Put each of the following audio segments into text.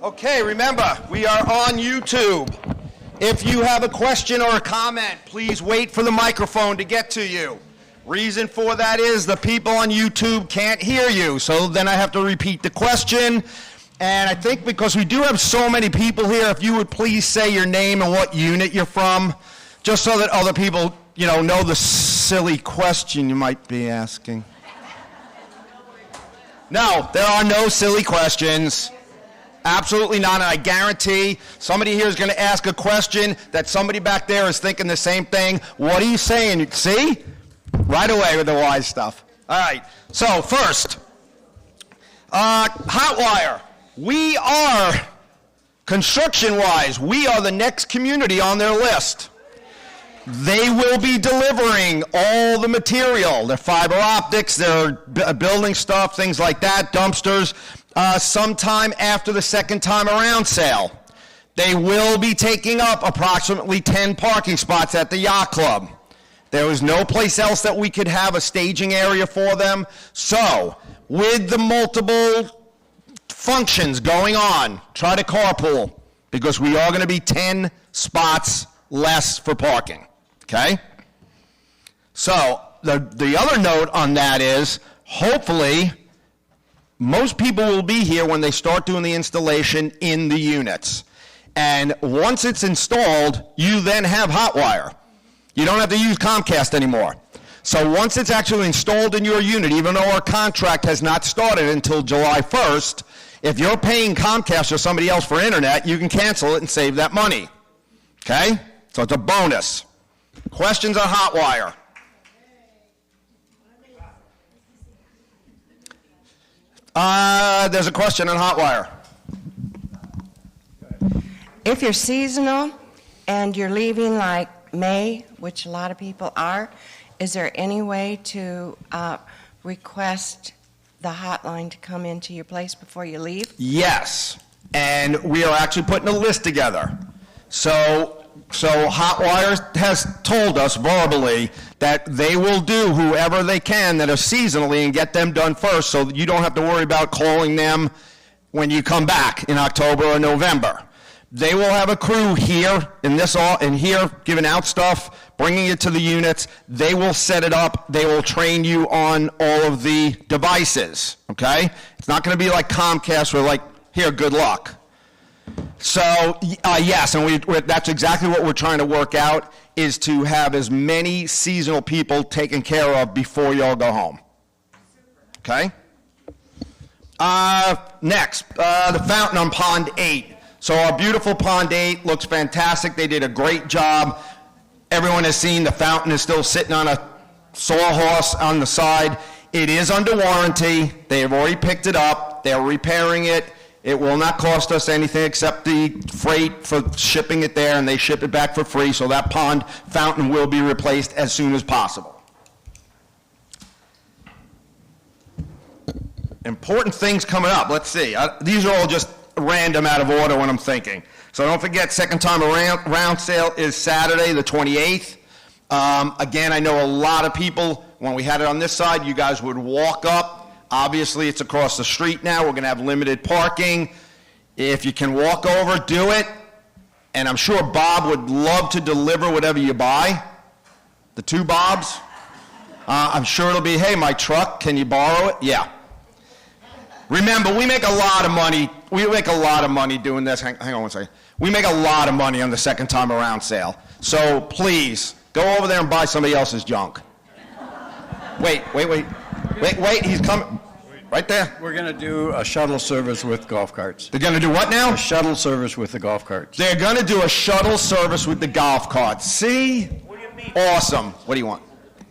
Okay, remember, we are on YouTube. If you have a question or a comment, please wait for the microphone to get to you. Reason for that is the people on YouTube can't hear you, so then I have to repeat the question. And I think because we do have so many people here, if you would please say your name and what unit you're from, just so that other people, know the silly question you might be asking. No, there are no silly questions. Absolutely not, and I guarantee somebody here is going to ask a question that somebody back there is thinking the same thing. What are you saying? See? Right away with the wise stuff. All right, so first, Hotwire. We are, construction-wise, we are the next community on their list. They will be delivering all the material, their fiber optics, their building stuff, things like that, dumpsters, sometime after the second time around sale. They will be taking up approximately 10 parking spots at the yacht club. There is no place else that we could have a staging area for them. So, with the multiple functions going on, try to carpool, because we are going to be 10 spots less for parking. Okay? So, the other note on that is, hopefully, most people will be here when they start doing the installation in the units. And once it's installed, you then have Hotwire. You don't have to use Comcast anymore. So once it's actually installed in your unit, even though our contract has not started until July 1st, if you're paying Comcast or somebody else for internet, you can cancel it and save that money. Okay? So it's a bonus. Questions on Hotwire? There's a question on Hotwire. If you're seasonal and you're leaving like May, which a lot of people are, is there any way to request the hotline to come into your place before you leave? Yes, and we are actually putting a list together. So Hotwire has told us verbally that they will do whoever they can that are seasonally and get them done first, so that you don't have to worry about calling them when you come back in October or November. They will have a crew here in here giving out stuff, bringing it to the units. They will set it up. They will train you on all of the devices, okay? It's not going to be like Comcast where like, here, good luck. So, yes, and that's exactly what we're trying to work out, is to have as many seasonal people taken care of before you all go home. Okay? Next, the fountain on Pond 8. So our beautiful Pond 8 looks fantastic. They did a great job. Everyone has seen the fountain is still sitting on a sawhorse on the side. It is under warranty. They have already picked it up. They're repairing it. It will not cost us anything except the freight for shipping it there, and they ship it back for free, so that pond fountain will be replaced as soon as possible. Important things coming up. Let's see. These are all just random out of order when I'm thinking. So don't forget, second time around sale is Saturday, the 28th. Again, I know a lot of people, when we had it on this side, you guys would walk up. Obviously, it's across the street now. We're going to have limited parking. If you can walk over, do it. And I'm sure Bob would love to deliver whatever you buy. The two Bobs. I'm sure it'll be, hey, my truck, can you borrow it? Yeah. Remember, we make a lot of money. We make a lot of money doing this. Hang on one second. We make a lot of money on the second time around sale. So please, go over there and buy somebody else's junk. Wait, he's coming. Right there. We're going to do a shuttle service with golf carts. They're going to do what now? A shuttle service with the golf carts. They're going to do a shuttle service with the golf carts. See? What do you mean? Awesome. What do you want?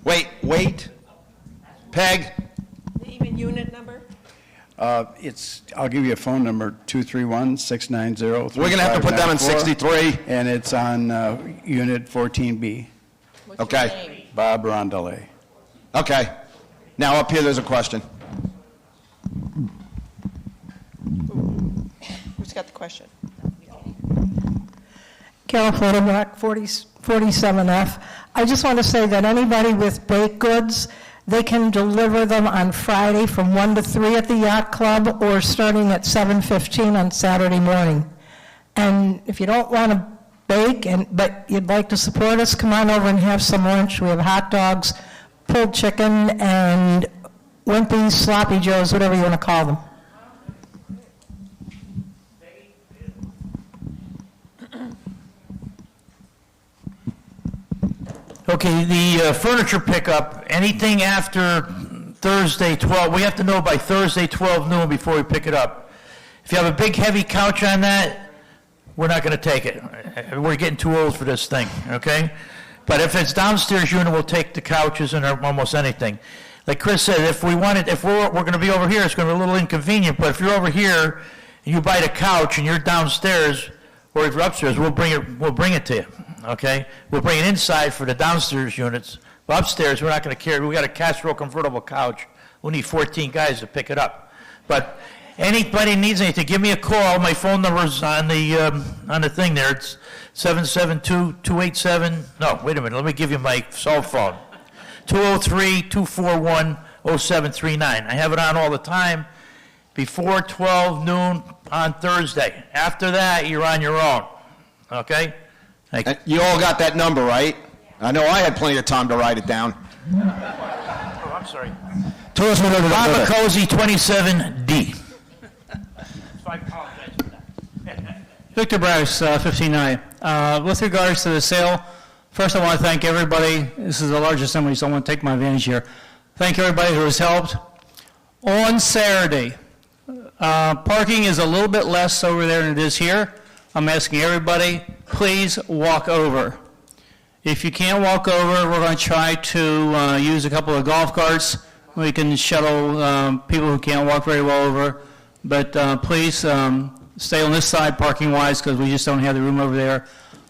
Wait. Peg. Even unit number? I'll give you a phone number, 231-690-3554. We're going to have to put that on 63. And it's on unit 14B. What's Okay. your name? Bob Rondellet. Okay. Now up here there's a question. Who's got the question? Carol Photoblock, 47F. I just want to say that anybody with baked goods They can deliver them on Friday from 1 to 3 at the Yacht Club or starting at 7:15 on Saturday morning. And if you don't want to bake, but you'd like to support us, come on over and have some lunch. We have hot dogs, pulled chicken, and Wimpy's, Sloppy Joes, whatever you want to call them. Okay, the furniture pickup, anything after Thursday 12, we have to know by Thursday 12 noon before we pick it up. If you have a big heavy couch on that, we're not going to take it. We're getting too old for this thing, okay? But if it's downstairs unit, we'll take the couches and almost anything. Like Chris said, if we're going to be over here, it's going to be a little inconvenient, but if you're over here and you buy the couch and you're downstairs, or if you're upstairs, we'll bring it to you, okay? We'll bring it inside for the downstairs units. But upstairs, we're not going to carry. We got a Castro convertible couch. We'll need 14 guys to pick it up. But anybody needs anything, give me a call. My phone number's on the thing there. It's 772-287. No, wait a minute. Let me give you my cell phone. 203-241-0739. I have it on all the time. Before 12 noon on Thursday. After that, you're on your own. Okay? Thank you. You all got that number, right? I know I had plenty of time to write it down. Oh, I'm sorry. Tell us what Robert Cozy, 27D. So I apologize for that. Victor Bryce, 59. With regards to the sale, first I want to thank everybody. This is a large assembly, so I want to take my advantage here. Thank everybody who has helped. On Saturday, parking is a little bit less over there than it is here. I'm asking everybody, please walk over. If you can't walk over, we're going to try to use a couple of golf carts. We can shuttle people who can't walk very well over. But please stay on this side parking-wise because we just don't have the room over there.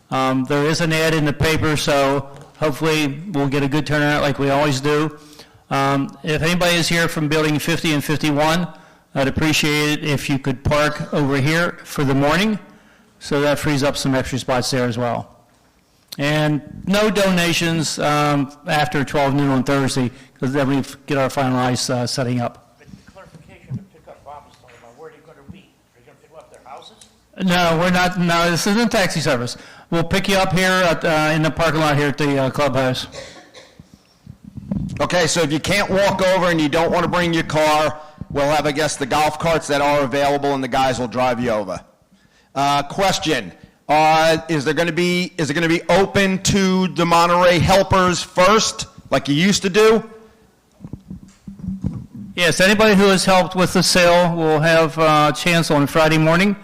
There is an ad in the paper, so hopefully we'll get a good turnout like we always do. If anybody is here from Building 50 and 51, I'd appreciate it if you could park over here for the morning, so that frees up some extra spots there as well. And no donations after 12 noon on Thursday, because then we get our finalized setting up. But the clarification to pick up Bob was talking about, where are they going to be? Are you going to pick up their houses? No, we're not, no, this isn't taxi service. We'll pick you up here at, in the parking lot here at the clubhouse. Okay, so if you can't walk over and you don't want to bring your car, we'll have, I guess, the golf carts that are available, and the guys will drive you over. Question: is it going to be open to the Monterey helpers first, like you used to do? Yes, anybody who has helped with the sale will have a chance on Friday morning,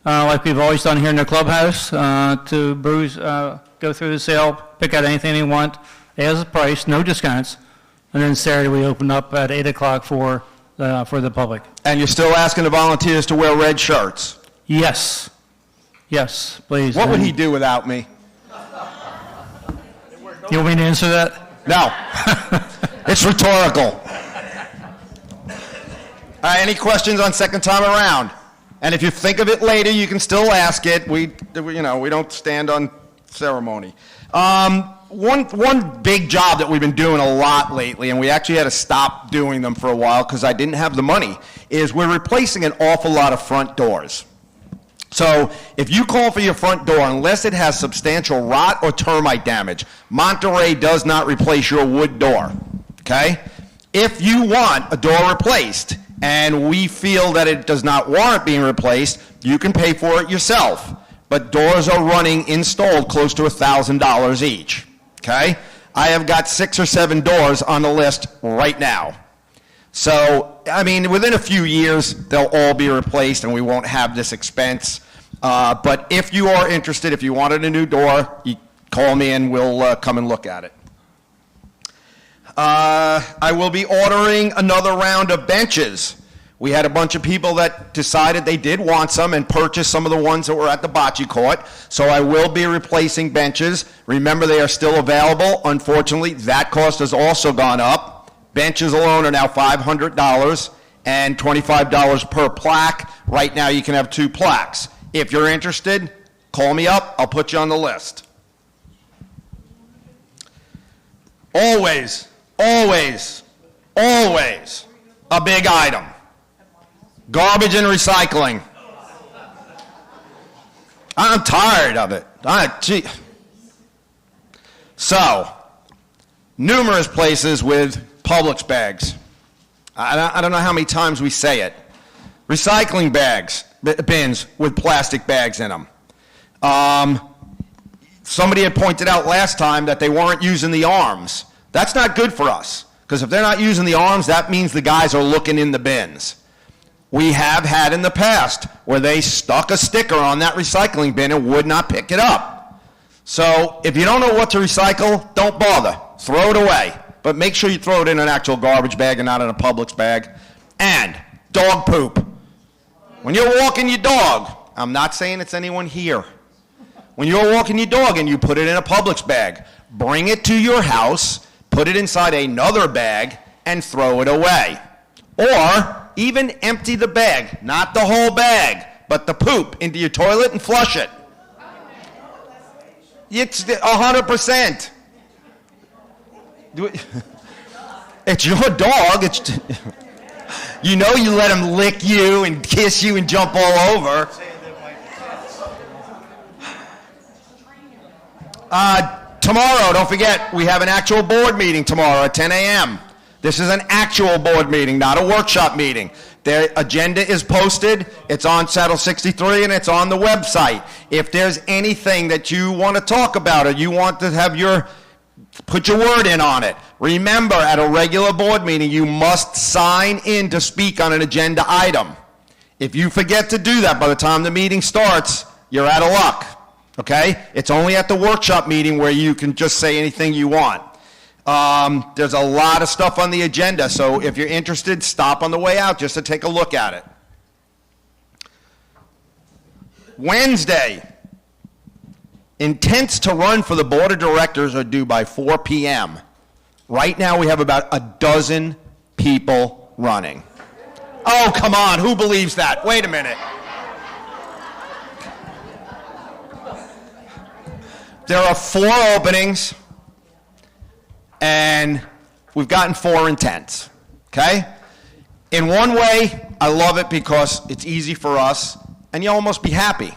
like we've always done here in the clubhouse, to go through the sale, pick out anything they want as a price, no discounts, and then Saturday we open up at 8 o'clock for the public. And you're still asking the volunteers to wear red shirts? Yes. Yes, please. What would he do without me? You want me to answer that? No. It's rhetorical. Any questions on second time around? And if you think of it later, you can still ask it. We don't stand on ceremony. One big job that we've been doing a lot lately, and we actually had to stop doing them for a while because I didn't have the money, is we're replacing an awful lot of front doors. So if you call for your front door, unless it has substantial rot or termite damage, Monterey does not replace your wood door, okay? If you want a door replaced and we feel that it does not warrant being replaced, you can pay for it yourself. But doors are running installed close to $1,000 each, okay? I have got 6 or 7 doors on the list right now. So, I mean, within a few years, they'll all be replaced and we won't have this expense. But if you are interested, if you wanted a new door, you call me and we'll come and look at it. I will be ordering another round of benches. We had a bunch of people that decided they did want some and purchased some of the ones that were at the bocce court. So I will be replacing benches. Remember, they are still available. Unfortunately, that cost has also gone up. Benches alone are now $500 and $25 per plaque. Right now, you can have 2 plaques. If you're interested, call me up. I'll put you on the list. Always, always always a big item. Garbage and recycling. I'm tired of it. So, numerous places with Publix bags. I don't know how many times we say it. Recycling bags, bins with plastic bags in them. Somebody had pointed out last time that they weren't using the arms. That's not good for us, because if they're not using the arms, that means the guys are looking in the bins. We have had in the past where they stuck a sticker on that recycling bin and would not pick it up. So if you don't know what to recycle, don't bother. Throw it away. But make sure you throw it in an actual garbage bag and not in a Publix bag. And dog poop. When you're walking your dog, I'm not saying it's anyone here. When you're walking your dog and you put it in a Publix bag, bring it to your house, put it inside another bag, and throw it away. Or even empty the bag, not the whole bag, but the poop into your toilet and flush it. It's 100%. It's your dog. You know you let him lick you and kiss you and jump all over. Tomorrow, don't forget, we have an actual board meeting tomorrow at 10 a.m. This is an actual board meeting, not a workshop meeting. Their agenda is posted, it's on Saddle 63, and it's on the website. If there's anything that you want to talk about or you want to have put your word in on it, remember, at a regular board meeting, you must sign in to speak on an agenda item. If you forget to do that by the time the meeting starts, you're out of luck, okay? It's only at the workshop meeting where you can just say anything you want. There's a lot of stuff on the agenda, so if you're interested, stop on the way out just to take a look at it. Wednesday, intents to run for the board of directors are due by 4 p.m. Right now, we have about a dozen people running. Oh, come on, who believes that? Wait a minute. There are 4 openings, and we've gotten 4 intents, okay? In one way, I love it because it's easy for us, and you almost be happy.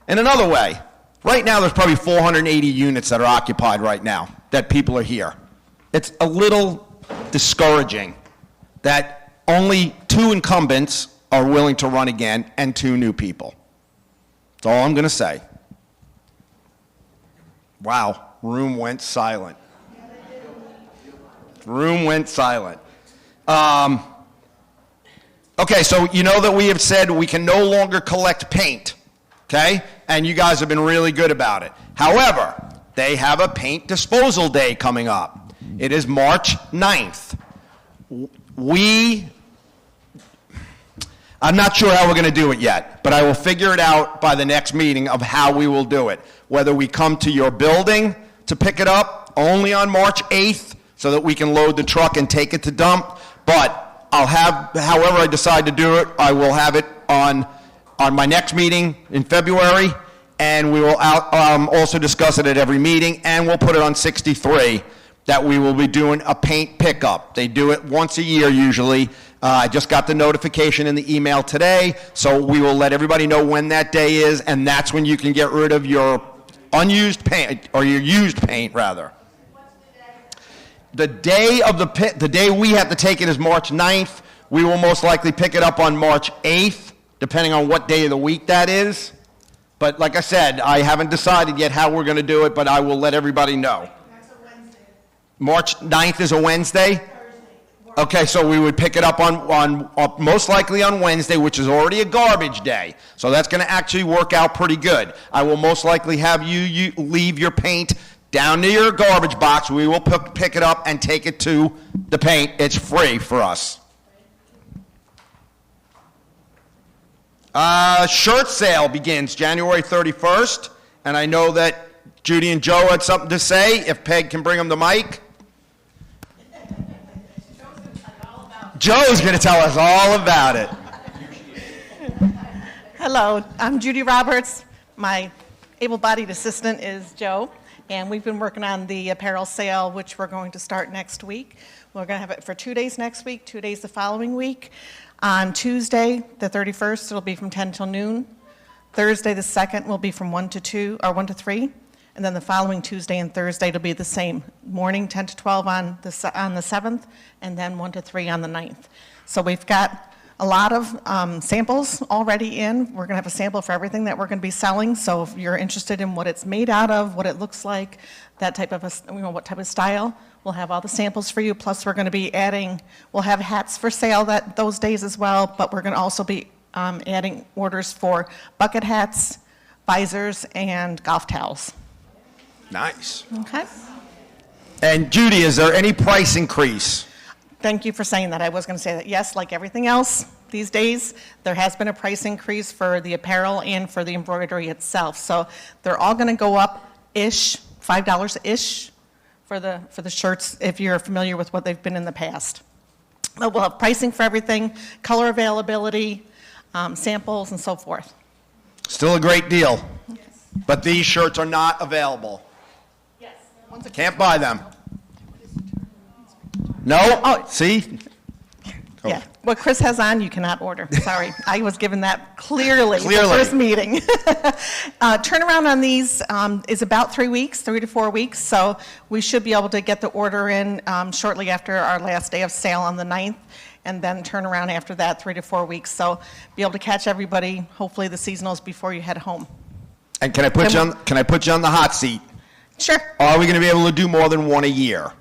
In another way, right now there's probably 480 units that are occupied right now, that people are here. It's a little discouraging that only 2 incumbents are willing to run again and 2 new people. That's all I'm going to say. Wow, room went silent. Room went silent. Okay, so you know that we have said we can no longer collect paint, okay? And you guys have been really good about it. However, they have a paint disposal day coming up. It is March 9th. I'm not sure how we're going to do it yet, but I will figure it out by the next meeting of how we will do it. Whether we come to your building to pick it up only on March 8th so that we can load the truck and take it to dump, but I'll have, however I decide to do it, I will have it on my next meeting in February, and we will also discuss it at every meeting, and we'll put it on 63 that we will be doing a paint pickup. They do it once a year usually. I just got the notification in the email today, so we will let everybody know when that day is, and that's when you can get rid of your unused paint, or your used paint, rather. The day of the day we have to take it is March 9th. We will most likely pick it up on March 8th, depending on what day of the week that is. But like I said, I haven't decided yet how we're going to do it, but I will let everybody know. That's a Wednesday. March 9th is a Wednesday? Okay, so we would pick it up on most likely on Wednesday, which is already a garbage day. So that's going to actually work out pretty good. I will most likely have you leave your paint down near your garbage box. We will pick it up and take it to the paint. It's free for us. Shirt sale begins January 31st, and I know that Judy and Joe had something to say. If Peg can bring them the mic. Joe's going to tell us all about it. Hello, I'm Judy Roberts. My able-bodied assistant is Joe. And we've been working on the apparel sale, which we're going to start next week. We're going to have it for 2 days next week, 2 days the following week. On Tuesday, the 31st, it'll be from 10 till noon. Thursday, the 2nd, will be from 1 to 2, or 1 to 3. And then the following Tuesday and Thursday, it'll be the same. Morning, 10 to 12 on the 7th, and then 1 to 3 on the 9th. So we've got a lot of samples already in. We're going to have a sample for everything that we're going to be selling. So if you're interested in what it's made out of, what it looks like, that type of, what type of style, we'll have all the samples for you. Plus, we're going to be adding, we'll have hats for sale those days as well, but we're going to also be adding orders for bucket hats, visors, and golf towels. Nice. Okay? And Judy, is there any price increase? Thank you for saying that. I was going to say that, yes, like everything else these days, there has been a price increase for the apparel and for the embroidery itself. So they're all going to go up-ish, $5-ish for the shirts, if you're familiar with what they've been in the past. But we'll have pricing for everything, color availability, samples, and so forth. Still a great deal. But these shirts are not available. Yes. Can't buy them. No? Oh. See? Yeah, what Chris has on, you cannot order. Sorry, I was given that clearly at the Clearly. first meeting. Turnaround on these is about 3 weeks, 3 to 4 weeks, so we should be able to get the order in shortly after our last day of sale on the 9th, and then turn around after that, 3 to 4 weeks. So be able to catch everybody, hopefully the seasonals, before you head home. And can I put you on the hot seat? Sure. Are we going to be able to do more than one a year?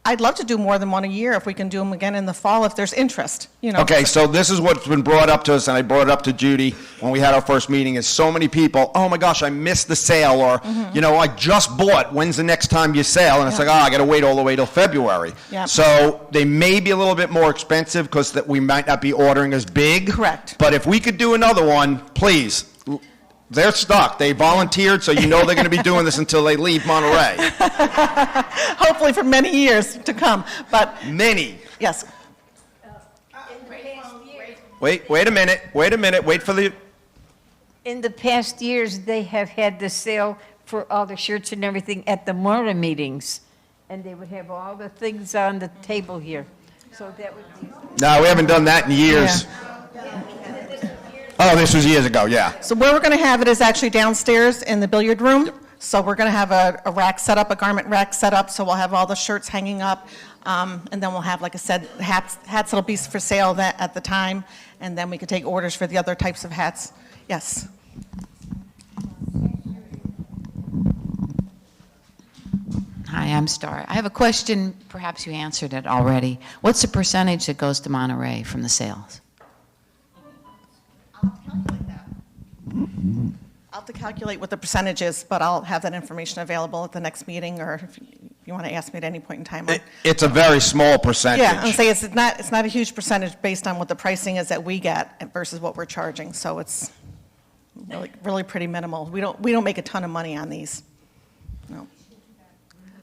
I'd love to do more than one a year if we can do them again in the fall if there's interest, you know. Okay, so this is what's been brought up to us, and I brought it up to Judy when we had our first meeting, is so many people, oh my gosh, I missed the sale, or, you know, I just bought, when's the next time you sale? And it's like, I got to wait all the way till February. Yeah. So they may be a little bit more expensive because that we might not be ordering as big. Correct. But if we could do another one, please. They're stuck. They volunteered, so you know they're going to be doing this until they leave Monterey. Hopefully for many years to come, but Many. yes. Wait a minute. Wait for the... In the past years, they have had the sale for all the shirts and everything at the MORA meetings, and they would have all the things on the table here. So that would be... No, we haven't done that in years. Oh, this was years ago, yeah. So where we're going to have it is actually downstairs in the billiard room. So we're going to have a rack set up, a garment rack set up, so we'll have all the shirts hanging up. And then we'll have, like I said, hats that'll be for sale at the time, and then we can take orders for the other types of hats. Yes. Hi, I'm Star. I have a question, perhaps you answered it already. What's the percentage that goes to Monterey from the sales? I'll have to calculate what the percentage is, but I'll have that information available at the next meeting, or if you want to ask me at any point in time. It's a very small percentage. Yeah, I'm saying it's not a huge percentage based on what the pricing is that we get versus what we're charging, so it's really pretty minimal. We don't make a ton of money on these. No.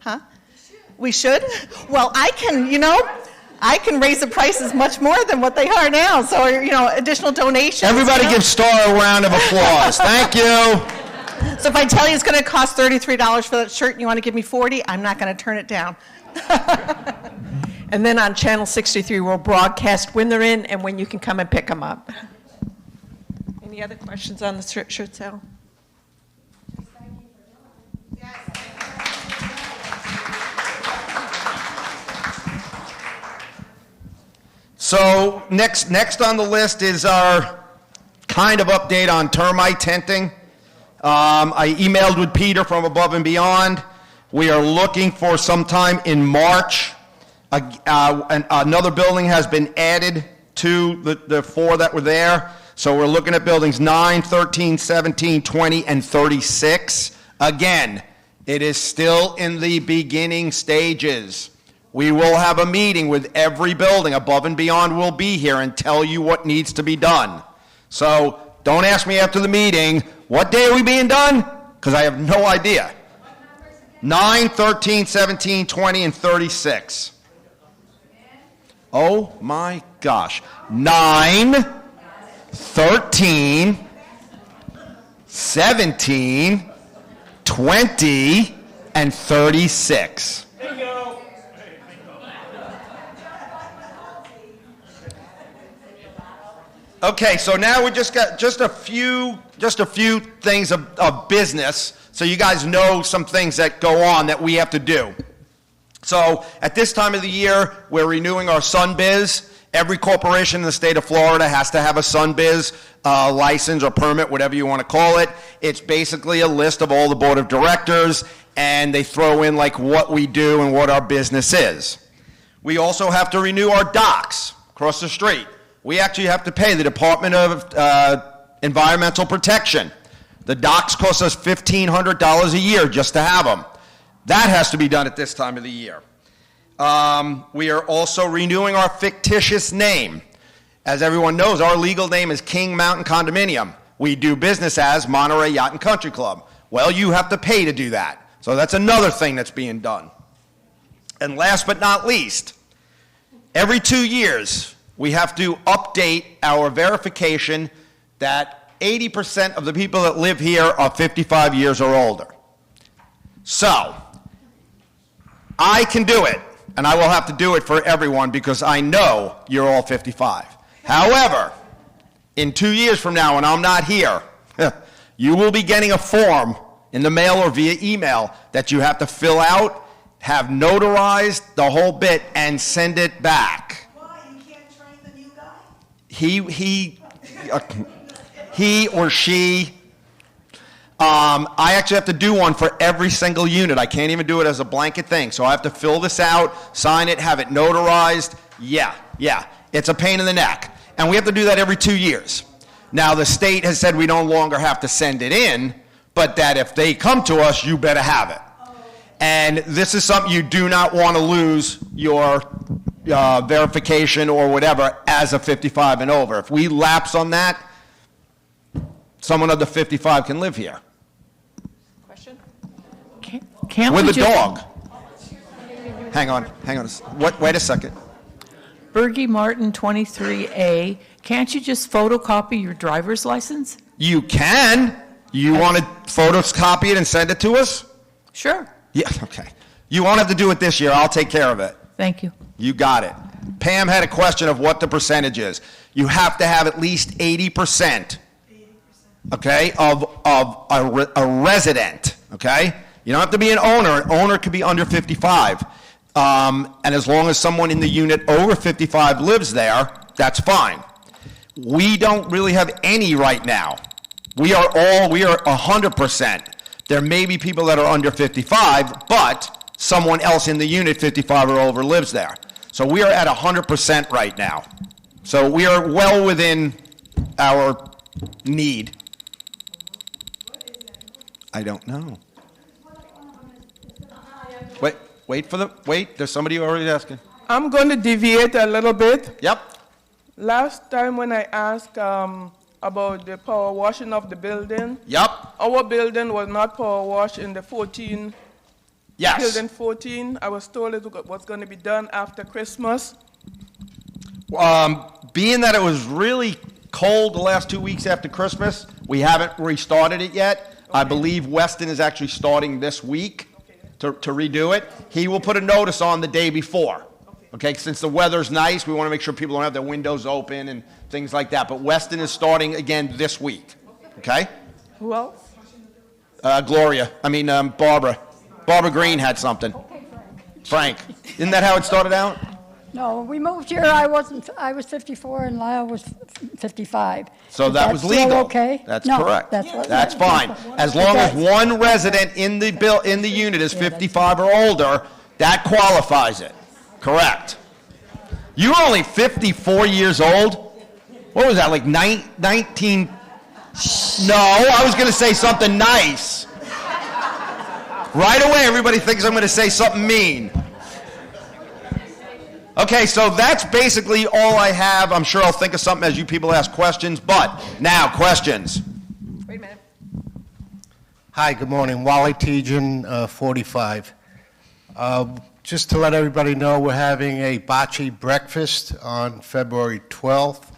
Huh? We should? Well, I can raise the prices much more than what they are now, so, additional donations. Everybody give Star a round of applause. Thank you. So if I tell you it's going to cost $33 for that shirt and you want to give me $40, I'm not going to turn it down. And then on Channel 63, we'll broadcast when they're in and when you can come and pick them up. Any other questions on the shirt sale? So next on the list is our kind of update on termite tenting. I emailed with Peter from Above and Beyond. We are looking for sometime in March. Another building has been added to the four that were there. So we're looking at buildings 9, 13, 17, 20, and 36. Again, it is still in the beginning stages. We will have a meeting with every building. Above and Beyond will be here and tell you what needs to be done. So don't ask me after the meeting, what day are we being done? Because I have no idea. 9, 13, 17, 20, and 36. Oh my gosh. 9, 13, 17, 20, and 36. Okay, so now we just got just a few things of business, so you guys know some things that go on that we have to do. So at this time of the year, we're renewing our SunBiz. Every corporation in the state of Florida has to have a SunBiz license or permit, whatever you want to call it. It's basically a list of all the board of directors, and they throw in like what we do and what our business is. We also have to renew our docks across the street. We actually have to pay the Department of Environmental Protection. The docks cost us $1,500 a year just to have them. That has to be done at this time of the year. We are also renewing our fictitious name. As everyone knows, our legal name is King Mountain Condominium. We do business as Monterey Yacht and Country Club. Well, you have to pay to do that. So that's another thing that's being done. And last but not least, every 2 years, we have to update our verification that 80% of the people that live here are 55 years or older. So, I can do it, and I will have to do it for everyone because I know you're all 55. However, in 2 years from now, when I'm not here, you will be getting a form in the mail or via email that you have to fill out, have notarized the whole bit, and send it back. He or she, I actually have to do one for every single unit. I can't even do it as a blanket thing. So I have to fill this out, sign it, have it notarized. Yeah. It's a pain in the neck. And we have to do that every 2 years. Now, the state has said we no longer have to send it in, but that if they come to us, you better have it. And this is something you do not want to lose your verification or whatever as a 55 and over. If we lapse on that, someone under 55 can live here. Question? Can't With we a just- dog. Hang on. Wait a second. Bergie Martin, 23A, can't you just photocopy your driver's license? You can. You want to photocopy it and send it to us? Sure, Yeah, okay. You won't have to do it this year. I'll take care of it. thank you. You got it. Pam had a question of what the percentage is. You have to have at least 80%, okay, of a resident, okay? You don't have to be an owner. An owner could be under 55. And as long as someone in the unit over 55 lives there, that's fine. We don't really have any right now. We are 100%. There may be people that are under 55, but someone else in the unit 55 or over lives there. So we are at 100% right now. So we are well within our need. I don't know. Wait, there's somebody already asking. I'm going to deviate a little bit. Yep. Last time when I asked about the power washing of the building, Yep. our building was not power washed in the 14. Yes. Building 14, I was told it was going to be done after Christmas. Being that it was really cold the last 2 weeks after Christmas, we haven't restarted it yet. Okay. I believe Weston is actually starting this week to redo it. He will put a notice on the day before. Okay, since the weather's nice, we want to make sure people don't have their windows open and things like that. But Weston is starting again this week. Okay? Who else? Barbara. Barbara Green had something. Okay, Frank. Isn't that how it started out? No, we moved here, I was 54 and Lyle was 55. So Is that was still legal. okay? That's No, correct. That's That's fine. As long as one resident in the unit is 55 or older, that qualifies it. Correct. You were only 54 years old? What was that, like 19? No, I was going to say something nice. Right away, everybody thinks I'm going to say something mean. Okay, so that's basically all I have. I'm sure I'll think of something as you people ask questions, but now, questions. Wait a minute. Hi, good morning. Wally Tejan, 45. Just to let everybody know, we're having a bocce breakfast on February 12th.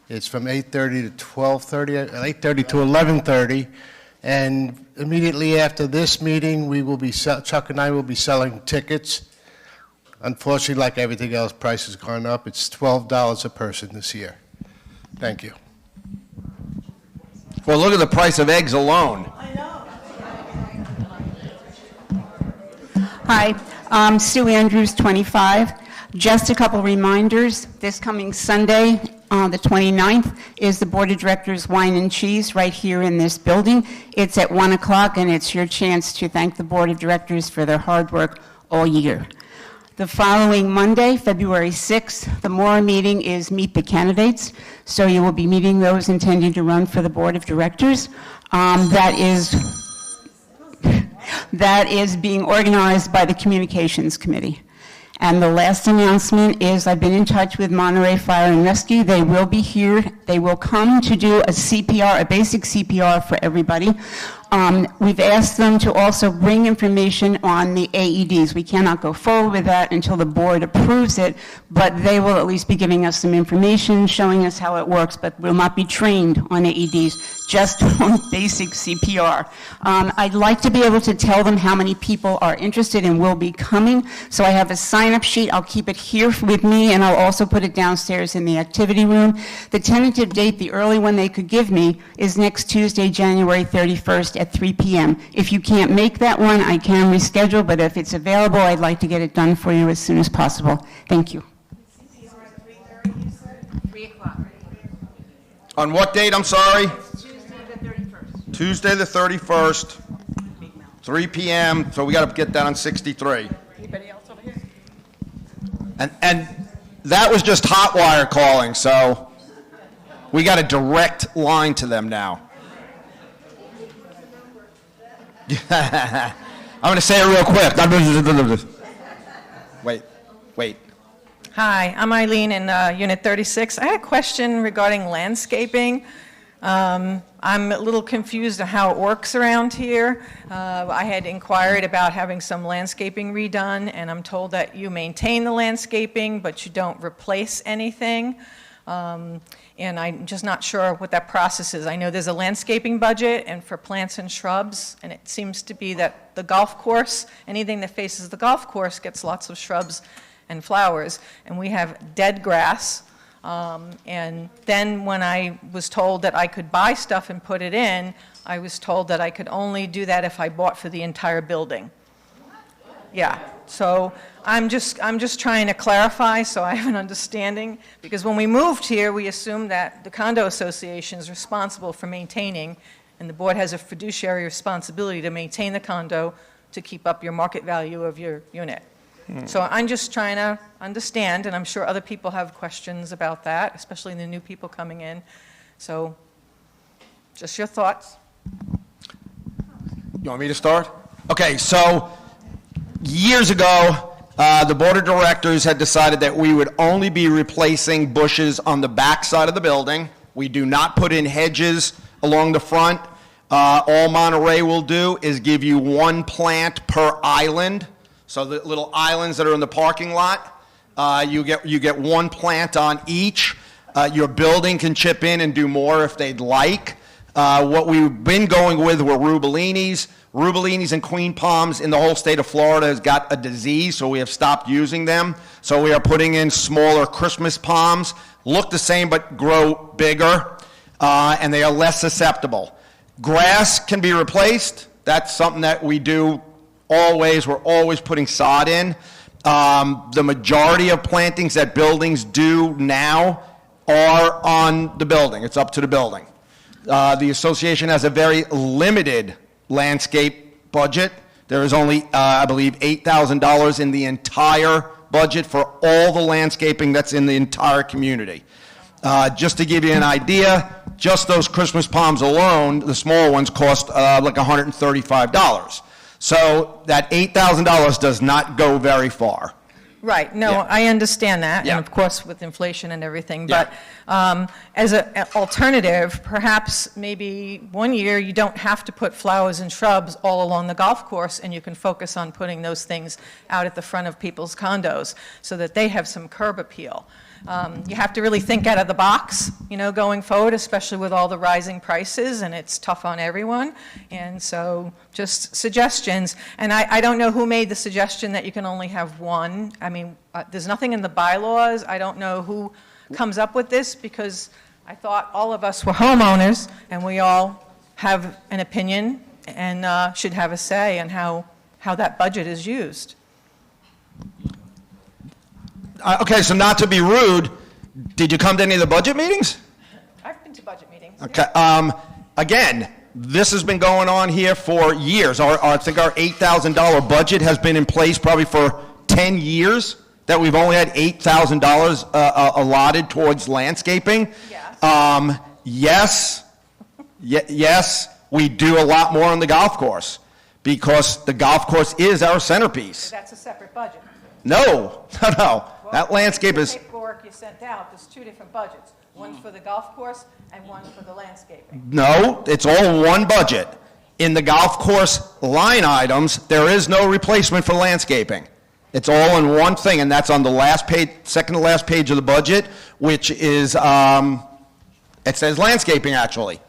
It's from 8:30 to 12:30, 8:30 to 11:30. And immediately after this meeting, we will be, Chuck and I will be selling tickets. Unfortunately, like everything else, price has gone up. It's $12 a person this year. Thank you. Well, look at the price of eggs alone. Hi, Sue Andrews, 25. Just a couple reminders. This coming Sunday, the 29th, is the Board of Directors Wine and Cheese right here in this building. It's at 1 o'clock, and it's your chance to thank the Board of Directors for their hard work all year. The following Monday, February 6th, the Mora meeting is Meet the Candidates. So you will be meeting those intending to run for the Board of Directors. That is being organized by the Communications Committee. And the last announcement is I've been in touch with Monterey Fire and Rescue. They will be here. They will come to do a CPR, a basic CPR for everybody. We've asked them to also bring information on the AEDs. We cannot go forward with that until the board approves it, but they will at least be giving us some information, showing us how it works, but will not be trained on AEDs, just on basic CPR. I'd like to be able to tell them how many people are interested and will be coming, so I have a sign-up sheet. I'll keep it here with me, and I'll also put it downstairs in the activity room. The tentative date, the early one they could give me, is next Tuesday, January 31st at 3 p.m. If you can't make that one, I can reschedule, but if it's available, I'd like to get it done for you as soon as possible. Thank you. 3 o'clock. On what date, I'm sorry? Tuesday the 31st. Tuesday the 31st, 3 p.m., so we got to get that on 63. Anybody else over here? And that was just hot wire calling, so we got a direct line to them now. I'm going to say it real quick. Wait. Hi, I'm Eileen in Unit 36. I had a question regarding landscaping. I'm a little confused on how it works around here. I had inquired about having some landscaping redone, and I'm told that you maintain the landscaping, but you don't replace anything. And I'm just not sure what that process is. I know there's a landscaping budget and for plants and shrubs, and it seems to be that the golf course, anything that faces the golf course gets lots of shrubs and flowers, and we have dead grass. And then when I was told that I could buy stuff and put it in, I was told that I could only do that if I bought for the entire building. Yeah, so I'm just trying to clarify so I have an understanding, because when we moved here, we assumed that the condo association is responsible for maintaining, and the board has a fiduciary responsibility to maintain the condo to keep up your market value of your unit. So I'm just trying to understand, and I'm sure other people have questions about that, especially the new people coming in. So just your thoughts. You want me to start? Okay, so years ago, the board of directors had decided that we would only be replacing bushes on the back side of the building. We do not put in hedges along the front. All Monterey will do is give you one plant per island. So the little islands that are in the parking lot, you get one plant on each. Your building can chip in and do more if they'd like. What we've been going with were rubellinis. Rubellinis and queen palms in the whole state of Florida has got a disease, so we have stopped using them. So we are putting in smaller Christmas palms, look the same but grow bigger, and they are less susceptible. Grass can be replaced. That's something that we do always. We're always putting sod in. The majority of plantings that buildings do now are on the building. It's up to the building. The association has a very limited landscape budget. There is only, I believe, $8,000 in the entire budget for all the landscaping that's in the entire community. Just to give you an idea, just those Christmas palms alone, the small ones cost like $135. So that $8,000 does not go very far. Right, no, Yeah. I understand that, Yeah. and of course with inflation and everything, Yeah. but as an alternative, perhaps maybe one year you don't have to put flowers and shrubs all along the golf course, and you can focus on putting those things out at the front of people's condos so that they have some curb appeal. You have to really think out of the box, going forward, especially with all the rising prices, and it's tough on everyone. And so just suggestions. And I don't know who made the suggestion that you can only have one. I mean, there's nothing in the bylaws. I don't know who comes up with this, because I thought all of us were homeowners, and we all have an opinion and should have a say in how that budget is used. Okay, so not to be rude, did you come to any of the budget meetings? I've been to budget meetings. Okay, again, this has been going on here for years. I think our $8,000 budget has been in place probably for 10 years, that we've only had $8,000 allotted towards landscaping. Yes. Yes, we do a lot more on the golf course, because the golf course is our centerpiece. That's a separate budget. No. That landscape is... The paperwork you sent out, there's two different budgets. One for the golf course and one for the landscaping. No, it's all one budget. In the golf course line items, there is no replacement for landscaping. It's all in one thing, and that's on the last page, second to last page of the budget, which is, it says landscaping, actually.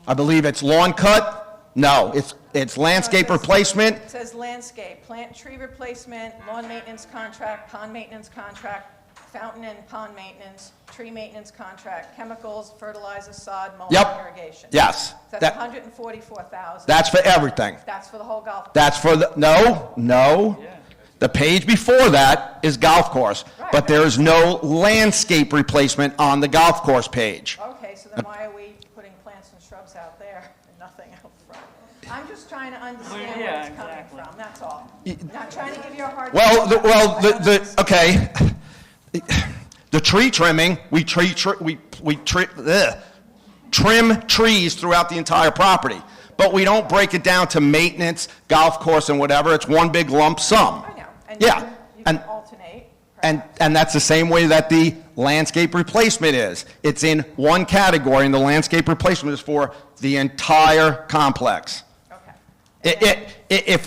I believe it's lawn cut. No, it's landscape replacement. It says landscape, plant tree replacement, lawn maintenance contract, pond maintenance contract, fountain and pond maintenance, tree maintenance contract, chemicals, fertilizer, sod, mowing, irrigation. Yes. So that's $144,000. That's for everything. That's for the whole golf course. That's for the, no. The page before that is golf course, but there is no landscape replacement on the golf course page. Okay, so then why are we putting plants and shrubs out there and nothing out front? I'm just trying to understand where it's coming from, that's all. Not trying to give you a hard time. Okay. The tree trimming, we trim trees throughout the entire property, but we don't break it down to maintenance, golf course, and whatever. It's one big lump sum. I know. And Yeah. you can alternate. And that's the same way that the landscape replacement is. It's in one category, and the landscape replacement is for the entire complex. Okay. If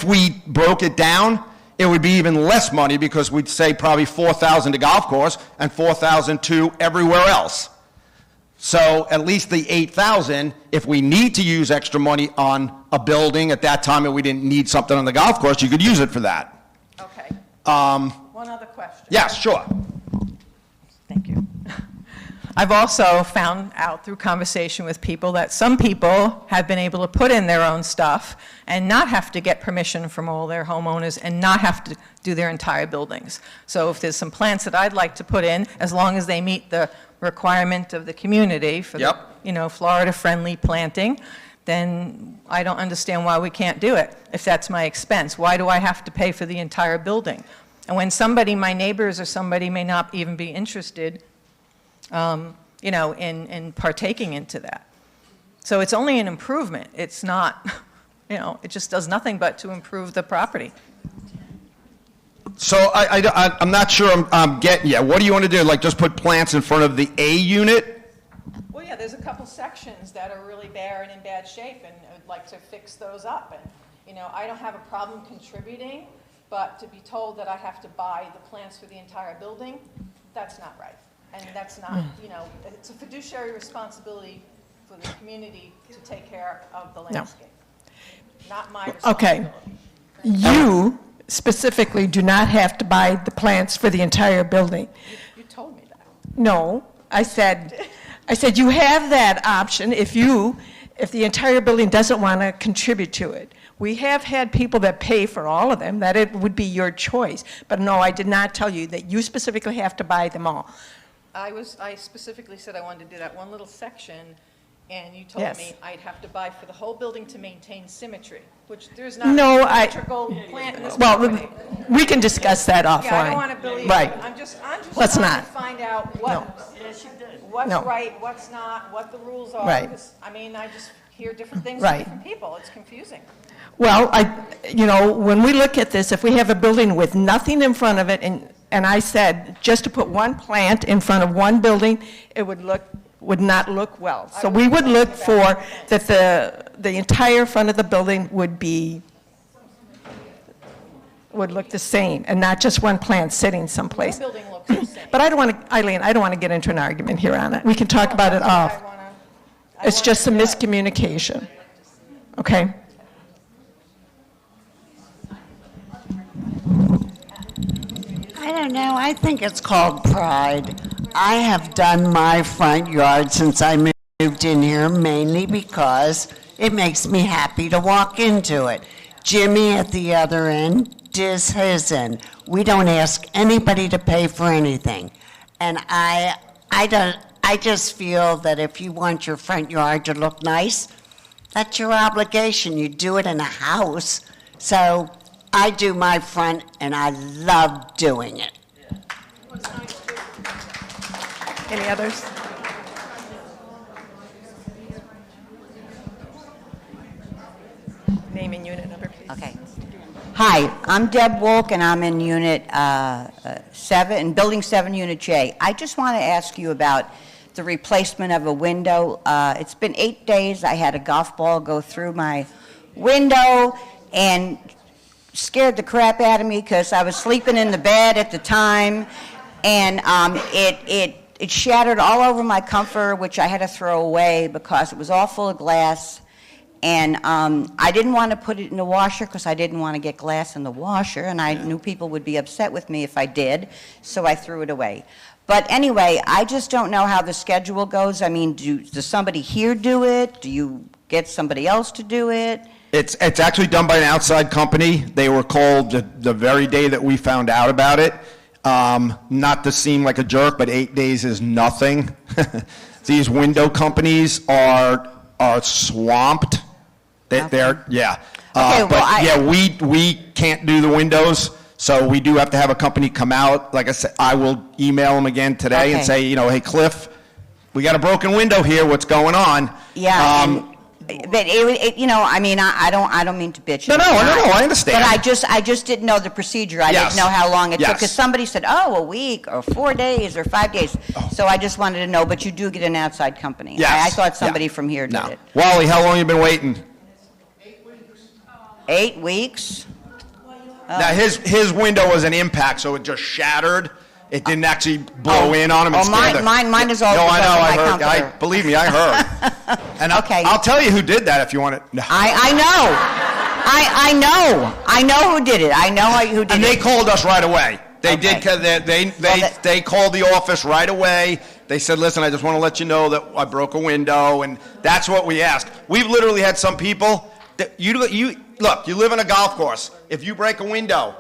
we broke it down, it would be even less money, because we'd say probably $4,000 to golf course and $4,000 to everywhere else. So at least the $8,000, if we need to use extra money on a building at that time and we didn't need something on the golf course, you could use it for that. Okay. One other question. Yes, sure. Thank you. I've also found out through conversation with people that some people have been able to put in their own stuff and not have to get permission from all their homeowners and not have to do their entire buildings. So if there's some plants that I'd like to put in, as long as they meet the requirement of the community for the, Florida-friendly planting, then I don't understand why we can't do it if that's my expense. Why do I have to pay for the entire building? And when somebody, my neighbors or somebody, may not even be interested in partaking into that. So it's only an improvement. It's not, it just does nothing but to improve the property. So I'm not sure I'm getting you. What do you want to do? Like just put plants in front of the A unit? Well, yeah, there's a couple sections that are really bare and in bad shape, and I'd like to fix those up. And, I don't have a problem contributing, but to be told that I have to buy the plants for the entire building, that's not right. And that's not, it's a fiduciary responsibility for the community to take care of the landscape. Not my responsibility. Okay. You specifically do not have to buy the plants for the entire building. You told me that. No, I said you have that option if the entire building doesn't want to contribute to it. We have had people that pay for all of them, that it would be your choice. But no, I did not tell you that you specifically have to buy them all. I specifically said I wanted to do that one little section, and you told me I'd have to buy for the whole building to maintain symmetry, which there's not a symmetrical plant in this property. We can discuss that offline. Yeah, I don't want to believe right. it. I'm just Let's trying not. to find out what's right, what's not, what the rules are. Right. I just hear different things from different people. It's confusing. Well, when we look at this, if we have a building with nothing in front of it, and I said just to put one plant in front of one building, it would not look well. So we would look for that the entire front of the building would look the same, and not just one plant sitting someplace. The building looks But I don't want to, Eileen, I don't want to get into an argument here on it. We can talk about it off. It's just a miscommunication. Okay? I don't know. I think it's called pride. I have done my front yard since I moved in here mainly because it makes me happy to walk into it. Jimmy at the other end does his end. We don't ask anybody to pay for anything. And I just feel that if you want your front yard to look nice, that's your obligation. You do it in a house. So I do my front, and I love doing it. Any others? Name and unit number, please. Okay. Hi, I'm Deb Wolk, and I'm in Unit 7, in Building 7, Unit J. I just want to ask you about the replacement of a window. It's been 8 days. I had a golf ball go through my window and scared the crap out of me because I was sleeping in the bed at the time, and it shattered all over my comforter, which I had to throw away because it was all full of glass. And I didn't want to put it in the washer because I didn't want to get glass in the washer, and I knew people would be upset with me if I did, so I threw it away. But anyway, I just don't know how the schedule goes. I mean, does somebody here do it? Do you get somebody else to do it? It's actually done by an outside company. They were called the very day that we found out about it. Not to seem like a jerk, but 8 days is nothing. These window companies are swamped. They're yeah. Okay, well, we can't do the windows, so we do have to have a company come out. Like I said, I will email them again today and say, hey, Cliff, we got a broken window here. What's going on? Yeah. But I mean, I don't mean to bitch. No, I understand. But I just didn't know the procedure. I didn't know how long it took. Because somebody said, a week or 4 days or 5 days. So I just wanted to know. But you do get an outside company. Yes. I thought somebody from here did it. Wally, how long you been waiting? 8 weeks. Now his window was an impact, so it just shattered. It didn't actually blow in on him. Mine is all. No, I know. I heard. heard. Believe me, I heard. And I'll tell you who did that if you want it. No. I know who did it. I know who did it. And they called us right away. They did. They called the office right away. They said, "Listen, I just want to let you know that I broke a window," and that's what we asked. We've literally had some people that you look. You live in a golf course. If you break a window,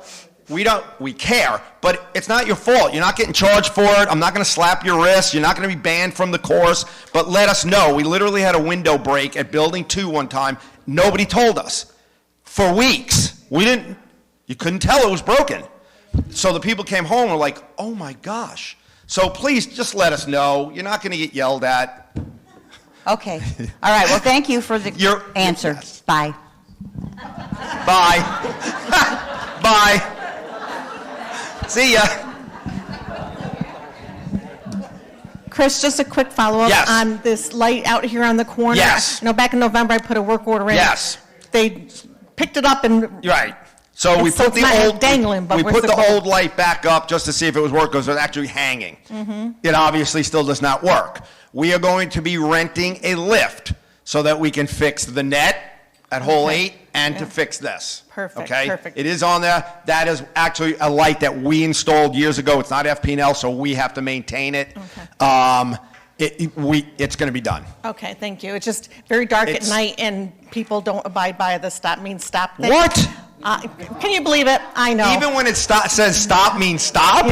we care, but it's not your fault. You're not getting charged for it. I'm not going to slap your wrist. You're not going to be banned from the course, but let us know. We literally had a window break at Building 2 one time. Nobody told us. For weeks. You couldn't tell it was broken. So the people came home and were like, oh my gosh. So please just let us know. You're not going to get yelled at. Okay. All right. Well, thank you for the answer. Yes. Bye. Bye. Bye. See ya. Chris, just a quick follow-up on this light out here on the corner. Yes. Back in November, I put a work order in. Yes. They picked it up and... Right. So we put the old light back up just to see if it was working because it was actually hanging. Mm-hmm. It obviously still does not work. We are going to be renting a lift so that we can fix the net at hole 8 and to fix this. Perfect, okay? perfect. It is on there. That is actually a light that we installed years ago. It's not FP&L, so we have to maintain it. Okay. It's going to be done. Okay, thank you. It's just very dark at night, and people don't abide by the stop means stop thing. What? Can you believe it? I know. Even when it says stop means stop?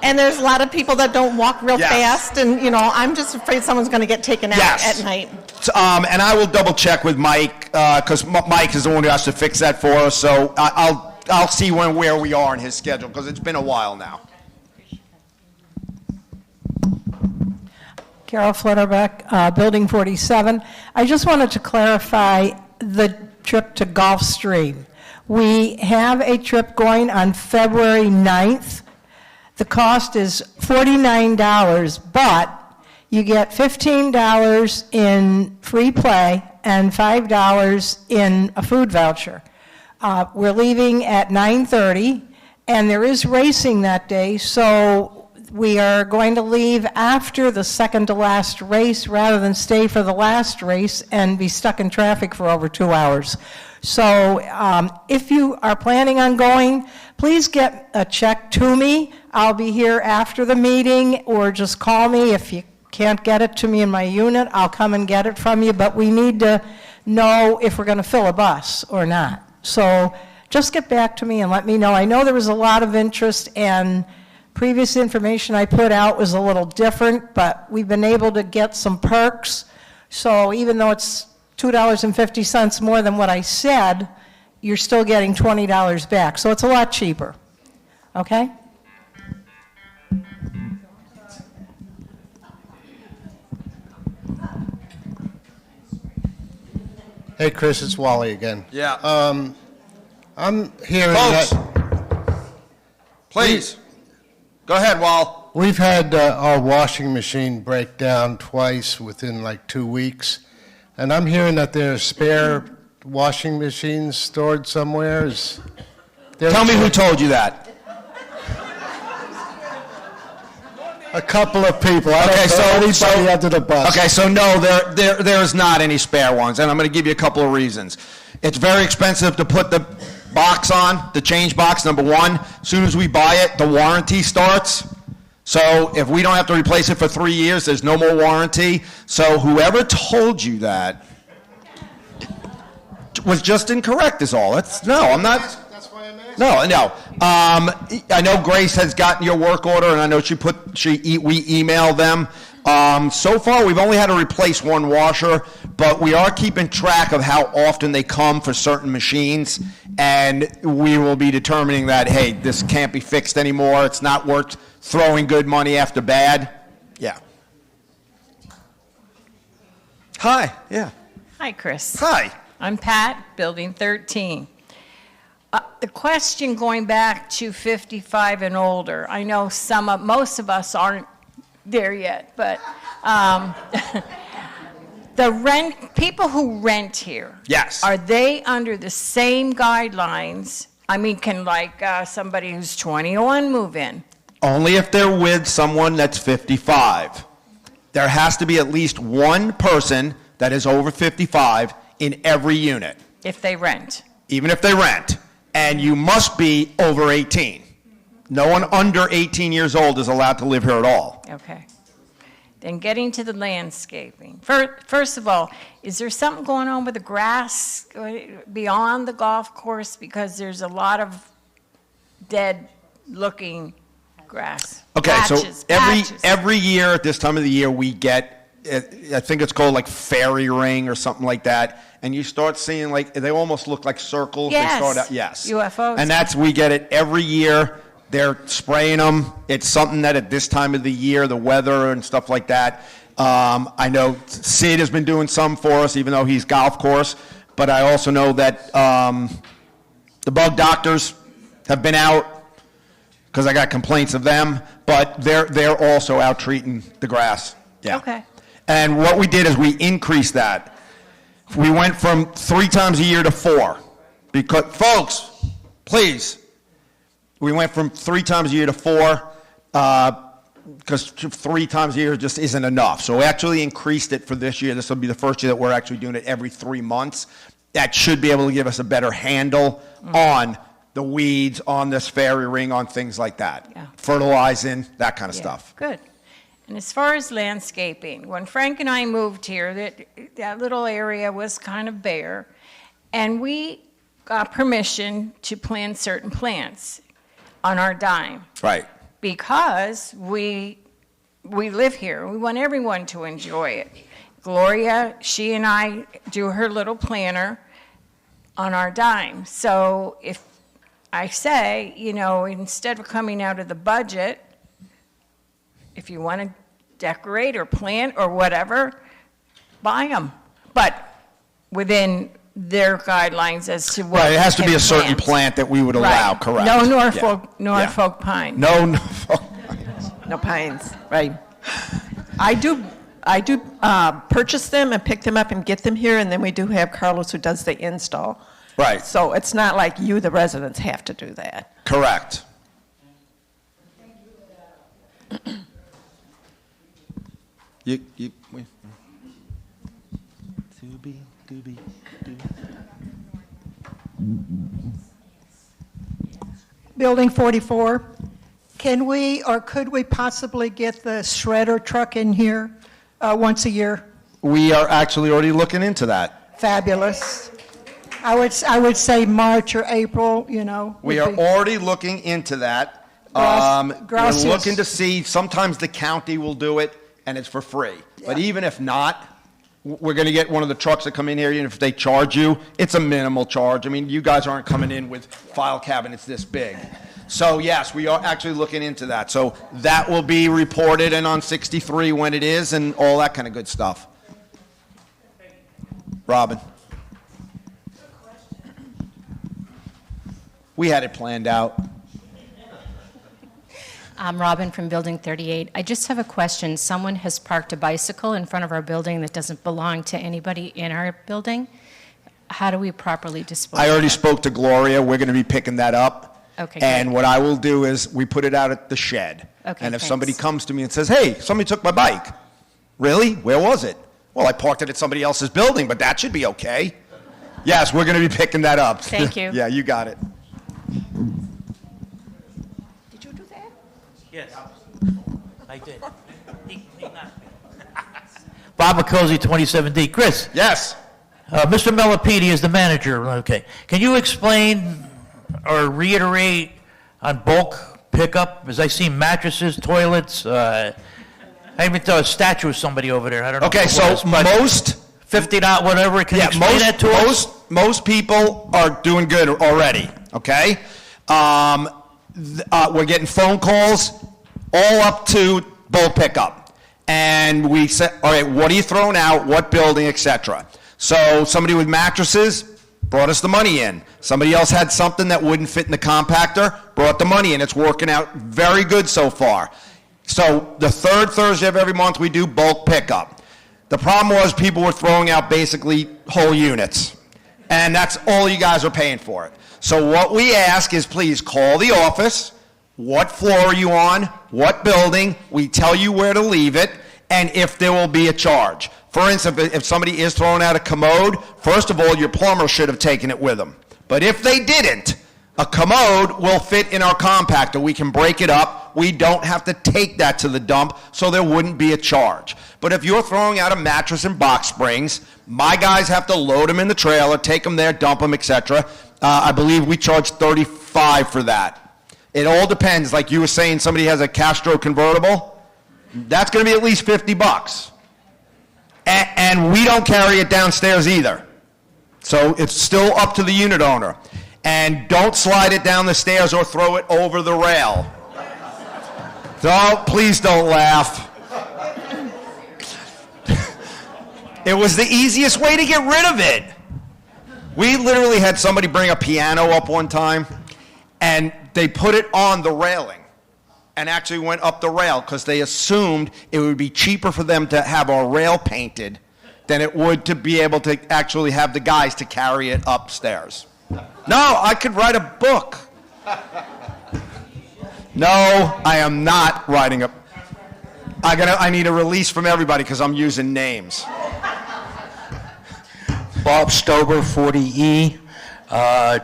And there's a lot of people that don't walk real fast, and, I'm just afraid someone's going to get taken out at night. And I will double check with Mike, because Mike is the one who has to fix that for us, so I'll see where we are in his schedule, because it's been a while now. Carol Flutterbeck, Building 47. I just wanted to clarify the trip to Gulfstream. We have a trip going on February 9th. The cost is $49, but you get $15 in free play and $5 in a food voucher. We're leaving at 9:30, and there is racing that day, so we are going to leave after the second to last race rather than stay for the last race and be stuck in traffic for over 2 hours. So if you are planning on going, please get a check to me. I'll be here after the meeting, or just call me. If you can't get it to me in my unit, I'll come and get it from you, but we need to know if we're going to fill a bus or not. So just get back to me and let me know. I know there was a lot of interest, and previous information I put out was a little different, but we've been able to get some perks. So even though it's $2.50 more than what I said, you're still getting $20 back. So it's a lot cheaper. Okay? Hey, Chris, it's Wally again. Yeah. I'm hearing Folks, that... please, go ahead, Wal. We've had our washing machine break down twice within like 2 weeks, and I'm hearing that there are spare washing machines stored somewhere. Tell me who told you that. A couple of people. I don't throw anybody under the bus. Okay, so no, there is not any spare ones, and I'm going to give you a couple of reasons. It's very expensive to put the box on, the change box, number one. As soon as we buy it, the warranty starts. So if we don't have to replace it for 3 years, there's no more warranty. So whoever told you that was just incorrect is all. I'm not. That's why I'm asking. No. I know Grace has gotten your work order, and I know we emailed them. So far, we've only had to replace one washer, but we are keeping track of how often they come for certain machines, and we will be determining that, hey, this can't be fixed anymore. It's not worth throwing good money after bad. Yeah. Hi. Yeah. Hi, Chris. Hi. I'm Pat, Building 13. The question going back to 55 and older, I know most of us aren't there yet, but people who rent here. Yes. Are they under the same guidelines? I mean, can somebody who's 21 move in? Only if they're with someone that's 55. There has to be at least one person that is over 55 in every unit. If they rent? Even if they rent. And you must be over 18. No one under 18 years old is allowed to live here at all. Okay. Then getting to the landscaping. First of all, is there something going on with the grass beyond the golf course? Because there's a lot of dead-looking grass. Okay, patches, so every year at this time of the year, we get, I think it's called like fairy ring or something like that, and you start seeing they almost look like circles. Yes. They start out, yes. UFOs. And we get it every year. They're spraying them. It's something that at this time of the year, the weather and stuff like that. I know Sid has been doing some for us, even though he's golf course. But I also know that the bug doctors have been out because I got complaints of them. But they're also out treating the grass. Yeah. Okay. And what we did is we increased that. We went from 3 times a year to 4. Because, folks, please. We went from 3 times a year to 4 because 3 times a year just isn't enough. So we actually increased it for this year. This will be the first year that we're actually doing it every 3 months. That should be able to give us a better handle on the weeds, on this fairy ring, on things like that. Yeah. Fertilizing, that kind of stuff. Good. And as far as landscaping, when Frank and I moved here, that little area was kind of bare, and we got permission to plant certain plants on our dime. Right. Because we live here. We want everyone to enjoy it. Gloria, she and I do her little planter on our dime. So if I say, instead of coming out of the budget, if you want to decorate or plant or whatever, buy them. But within their guidelines as to what Right, it has to can be a certain plant. plant that we would allow, Right. correct. No Yeah. Norfolk pine. No Norfolk. No pines, right. I do purchase them and pick them up and get them here, and then we do have Carlos who does the install. Right. So it's not like you, the residents, have to do that. Correct. Wait. Building 44, can we or could we possibly get the shredder truck in here once a year? We are actually already looking into that. Fabulous. I would say March or April, you know. We would are be- already looking into that. Gracias. We're looking to see, sometimes the county will do it, and it's for free. But even if not, we're going to get one of the trucks that come in here, and if they charge you, it's a minimal charge. I mean, you guys aren't coming in with file cabinets this big. So yes, we are actually looking into that. So that will be reported and on 63 when it is, and all that kind of good stuff. Robin. We had it planned out. I'm Robin from Building 38. I just have a question. Someone has parked a bicycle in front of our building that doesn't belong to anybody in our building. How do we properly dispose I of already that? spoke to Gloria. We're going to be picking that up. Okay, And great. what I will do is we put it out at the shed. Okay, And if thanks. somebody comes to me and says, hey, somebody took my bike. Really? Where was it? Well, I parked it at somebody else's building, but that should be okay. Yes, we're going to be picking that up. Thank you. Yeah, you got it. Yes, I did. Bob McCosey, 27D. Chris? Yes. Mr. Mellapede is the manager, okay. Can you explain or reiterate on bulk pickup? As I see mattresses, toilets, I even saw a statue of somebody over there, I don't know. Okay, who it so was, but most... $50, whatever, can you explain that to us? Most people are doing good already, okay? We're getting phone calls all up to bulk pickup. And we say, all right, what are you throwing out, what building, et cetera. So somebody with mattresses brought us the money in. Somebody else had something that wouldn't fit in the compactor, brought the money in. It's working out very good so far. So the third Thursday of every month, we do bulk pickup. The problem was people were throwing out basically whole units. And that's all you guys are paying for it. So what we ask is please call the office. What floor are you on? What building? We tell you where to leave it and if there will be a charge. For instance, if somebody is throwing out a commode, first of all, your plumber should have taken it with them. But if they didn't, a commode will fit in our compactor. We can break it up. We don't have to take that to the dump, so there wouldn't be a charge. But if you're throwing out a mattress and box springs, my guys have to load them in the trailer, take them there, dump them, etc. I believe we charge $35 for that. It all depends. Like you were saying, somebody has a Castro convertible, that's going to be at least $50. And we don't carry it downstairs either. So it's still up to the unit owner. And don't slide it down the stairs or throw it over the rail. Please don't laugh. It was the easiest way to get rid of it. We literally had somebody bring a piano up one time, and they put it on the railing and actually went up the rail because they assumed it would be cheaper for them to have our rail painted than it would to be able to actually have the guys to carry it upstairs. No, I could write a book. No, I am not writing a... I need a release from everybody because I'm using names. Bob Stober, 40E.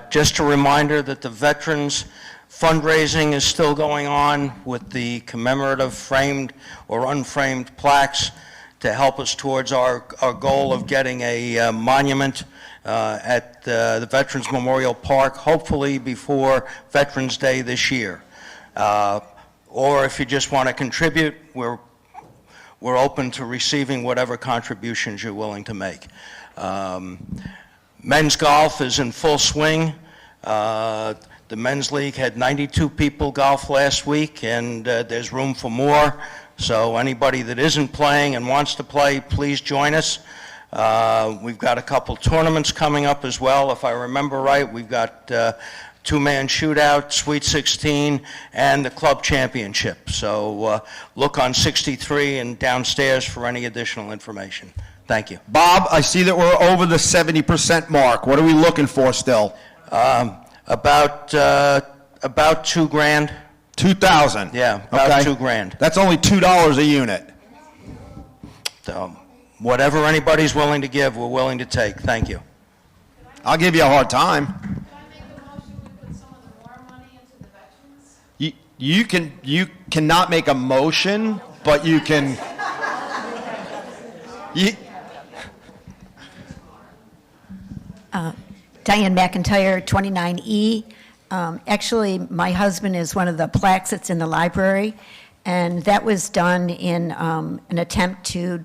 Just a reminder that the Veterans fundraising is still going on with the commemorative framed or unframed plaques to help us towards our goal of getting a monument at the Veterans Memorial Park, hopefully before Veterans Day this year. Or if you just want to contribute, we're open to receiving whatever contributions you're willing to make. Men's golf is in full swing. The men's league had 92 people golf last week, and there's room for more. So anybody that isn't playing and wants to play, please join us. We've got a couple tournaments coming up as well. If I remember right, we've got two-man shootout, Sweet 16, and the club championship. So look on 63 and downstairs for any additional information. Thank you. Bob, I see that we're over the 70% mark. What are we looking for still? About $2,000. 2,000? Yeah, about Okay. $2,000. That's only $2 a unit. So whatever anybody's willing to give, we're willing to take. Thank you. I'll give you a hard time. You cannot make a motion, but you can. Diane McIntyre, 29E. Actually, my husband is one of the plaques that's in the library, and that was done in an attempt to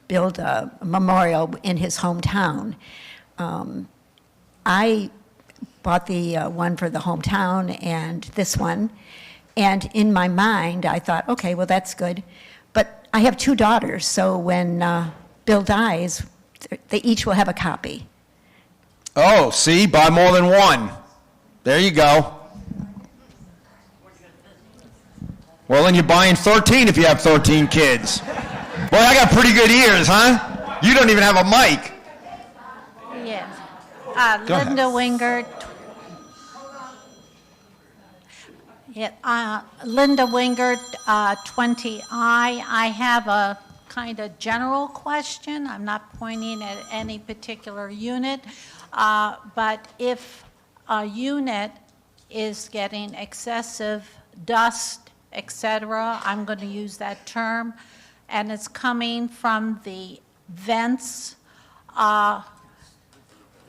build a memorial in his hometown. I bought the one for the hometown and this one, and in my mind, I thought, okay, well, that's good. But I have two daughters, so when Bill dies, they each will have a copy. Oh, see, buy more than one. There you go. Well, then you're buying 13 if you have 13 kids. Boy, I got pretty good ears, huh? You don't even have a mic. Yes. Go ahead. Linda Wingert. Yeah, Linda Wingert, 20I. I have a kind of general question. I'm not pointing at any particular unit. But if a unit is getting excessive dust, etc., I'm going to use that term, and it's coming from the vents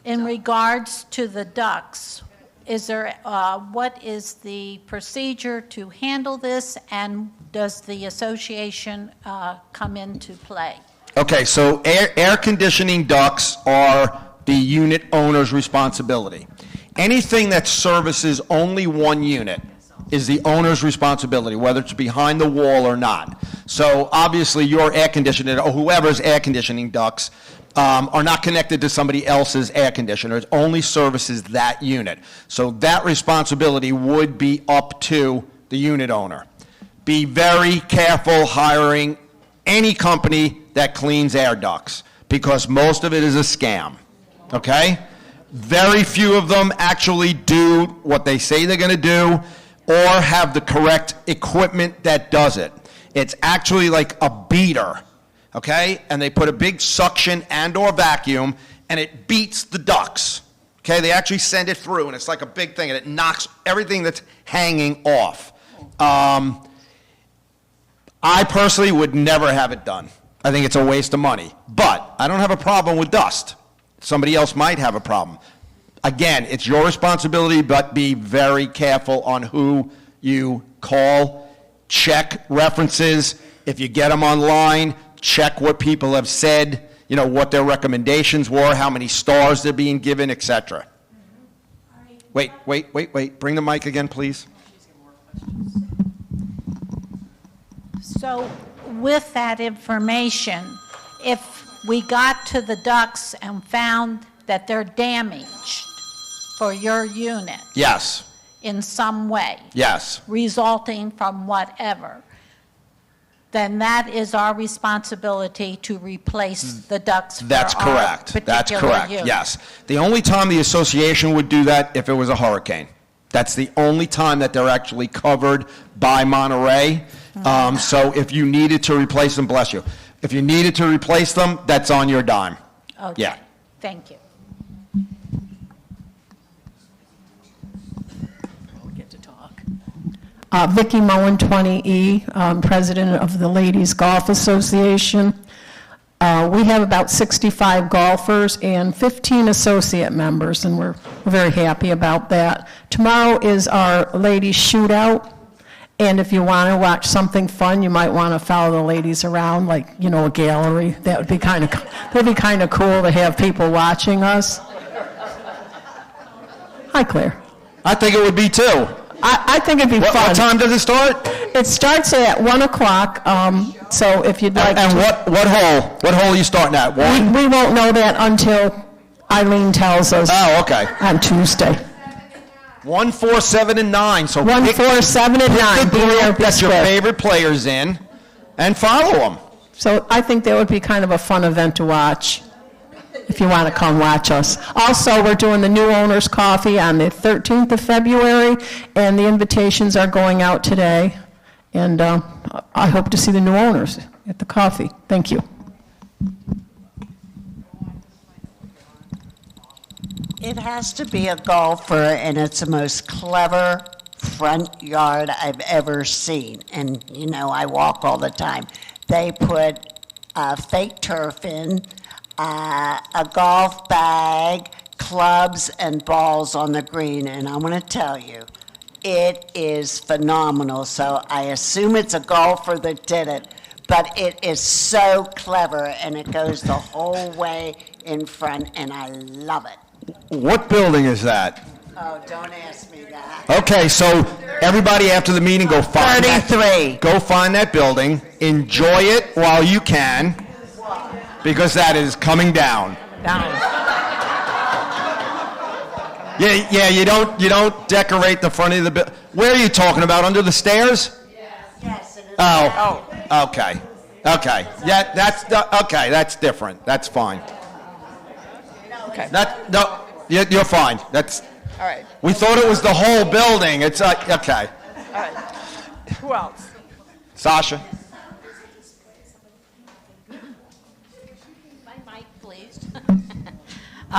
in regards to the ducts, is there, what is the procedure to handle this, and does the association come into play? Okay, so air conditioning ducts are the unit owner's responsibility. Anything that services only one unit is the owner's responsibility, whether it's behind the wall or not. So obviously your air conditioning, or whoever's air conditioning ducts, are not connected to somebody else's air conditioner. It only services that unit. So that responsibility would be up to the unit owner. Be very careful hiring any company that cleans air ducts, because most of it is a scam, okay? Very few of them actually do what they say they're gonna do or have the correct equipment that does it. It's actually like a beater, okay? And they put a big suction and or vacuum, and it beats the ducts, okay? They actually send it through, and it's like a big thing, and it knocks everything that's hanging off. I personally would never have it done. I think it's a waste of money. But I don't have a problem with dust. Somebody else might have a problem. Again, it's your responsibility, but be very careful on who you call. Check references. If you get them online, check what people have said, you know, what their recommendations were, how many stars they're being given, etc. Wait. Bring the mic again, please. So with that information, if we got to the ducts and found that they're damaged for your unit Yes. in some way, Yes. resulting from whatever, then that is our responsibility to replace the ducts for That's our correct. That's particular correct. unit. Yes. The only time the association would do that if it was a hurricane. That's the only time that they're actually covered by Monterey. So if you needed to replace them, bless you. If you needed to replace them, that's on your dime. Okay. Yeah. Thank you. Vicki Moen, 20E, President of the Ladies Golf Association. We have about 65 golfers and 15 associate members, and we're very happy about that. Tomorrow is our ladies shootout, and if you want to watch something fun, you might want to follow the ladies around, like, you know, a gallery. That would be kind of cool to have people watching us. Hi, Claire. I think it would be too. I think it'd be fun. What time does it start? It starts at 1 o'clock, so if you'd like And to... what hole? What hole are you starting at? One? We won't know that until Eileen tells us. Oh, okay. On Tuesday. 1, 4, 7, and 9. So 1, 4, 7, and 9. Pick the group that your favorite players in and follow them. So I think that would be kind of a fun event to watch. if you want to come watch us. Also, we're doing the new owner's coffee on the 13th of February, and the invitations are going out today. And I hope to see the new owners at the coffee. Thank you. It has to be a golfer, and it's the most clever front yard I've ever seen. And, you know, I walk all the time. They put fake turf in, a golf bag, clubs, and balls on the green. And I'm going to tell you, it is phenomenal. So I assume it's a golfer that did it. But it is so clever, and it goes the whole way in front, and I love it. What building is that? Oh, don't ask me that. Okay, so everybody after the meeting, go find 33. Go find that building, enjoy it while you can, because that is coming down. Yeah, you don't decorate the front of the building. Where are you talking about? Under the stairs? Yes. Oh, okay. Yeah, that's different. That's fine. Okay. You're fine. That's. All right. We thought it was the whole building. It's okay. All right. Who else? Sasha.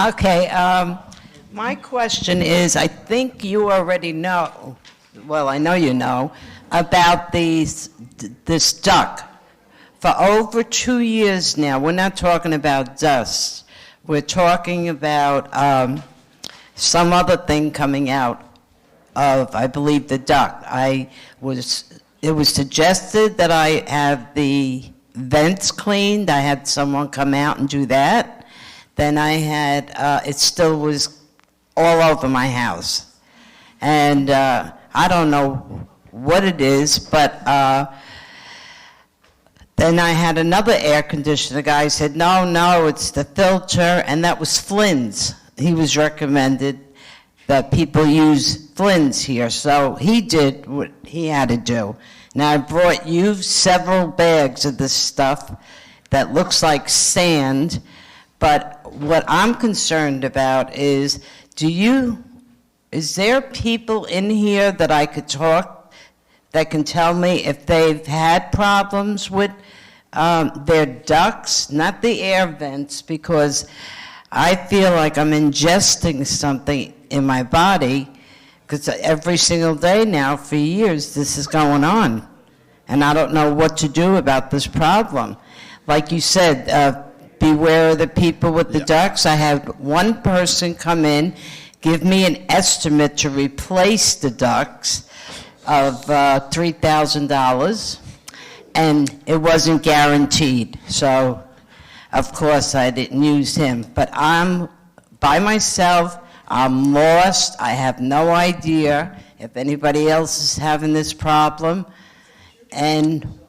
Okay, my question is, I think you already know, well, I know you know, about this duck. For over 2 years now, we're not talking about dust. We're talking about some other thing coming out of, I believe, the duct. It was suggested that I have the vents cleaned. I had someone come out and do that. Then I had, it still was all over my house. And I don't know what it is, but then I had another air conditioner guy said, no, it's the filter, and that was Flynn's. He was recommended that people use Flynn's here, so he did what he had to do. Now, I brought you several bags of this stuff that looks like sand, but what I'm concerned about is, is there people in here that I could talk that can tell me if they've had problems with their ducts, not the air vents, because I feel like I'm ingesting something in my body, because every single day now for years this is going on, and I don't know what to do about this problem. Like you said, beware of the people with the ducts. I had one person come in, give me an estimate to replace the ducts of $3,000, and it wasn't guaranteed. So, of course, I didn't use him. But I'm by myself. I'm lost. I have no idea if anybody else is having this problem. And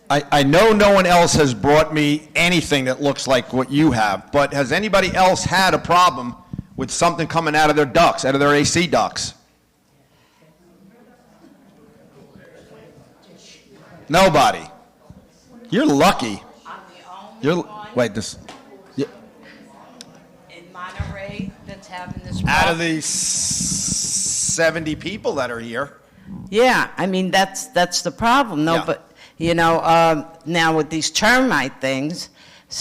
I know no one else has brought me anything that looks like what you have, but has anybody else had a problem with something coming out of their ducts, out of their AC ducts? Nobody. You're lucky. Wait, this. in Monterey that's having this problem. Out of the 70 people that are here. Yeah, I mean, that's the problem. No, Yeah. but, now with these termite things,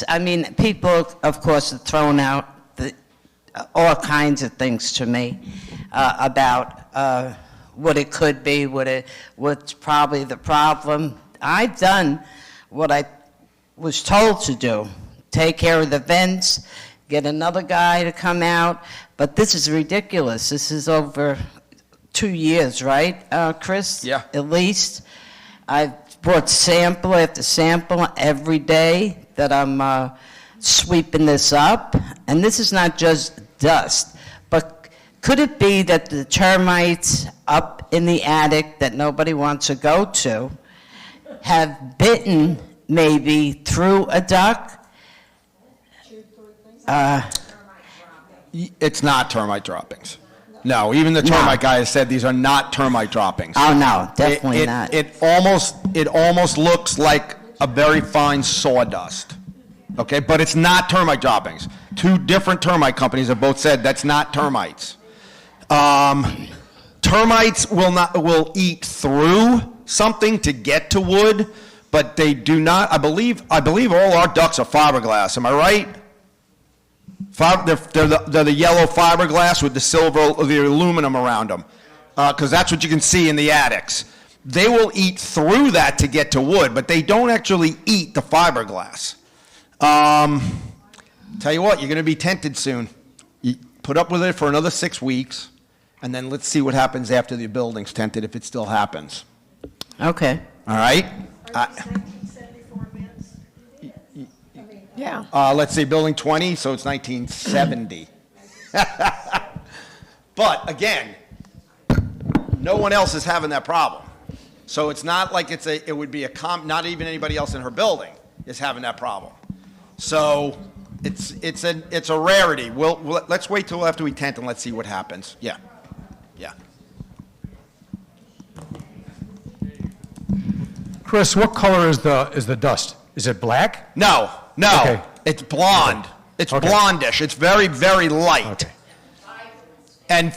I mean, people, of course, are throwing out all kinds of things to me about what it could be, what's probably the problem. I've done what I was told to do, take care of the vents, get another guy to come out, but this is ridiculous. This is over 2 years, right, Chris? Yeah. At least. I've brought sample after sample every day that I'm sweeping this up, and this is not just dust, but could it be that the termites up in the attic that nobody wants to go to have bitten maybe through a duct? It's not termite droppings. No, even the termite guy has said these are not termite droppings. Oh, no, definitely not. It almost looks like a very fine sawdust. Okay, but it's not termite droppings. 2 different termite companies have both said that's not termites. Termites will eat through something to get to wood, but they do not. I believe all our ducts are fiberglass. Am I right? They're the yellow fiberglass with the silver, the aluminum around them, because that's what you can see in the attics. They will eat through that to get to wood, but they don't actually eat the fiberglass. Tell you what, you're going to be tented soon. You put up with it for another 6 weeks, and then let's see what happens after the building's tented, if it still happens. Okay. All right? Yeah. Let's see, building 20, so it's 1970. But again, no one else is having that problem. So it's not like it would be not even anybody else in her building is having that problem. So it's a rarity. Let's wait till after we tent and let's see what happens. Yeah. Chris, what color is the dust? Is it black? No. Okay. It's blonde. It's blondish. It's very, very light. Okay. And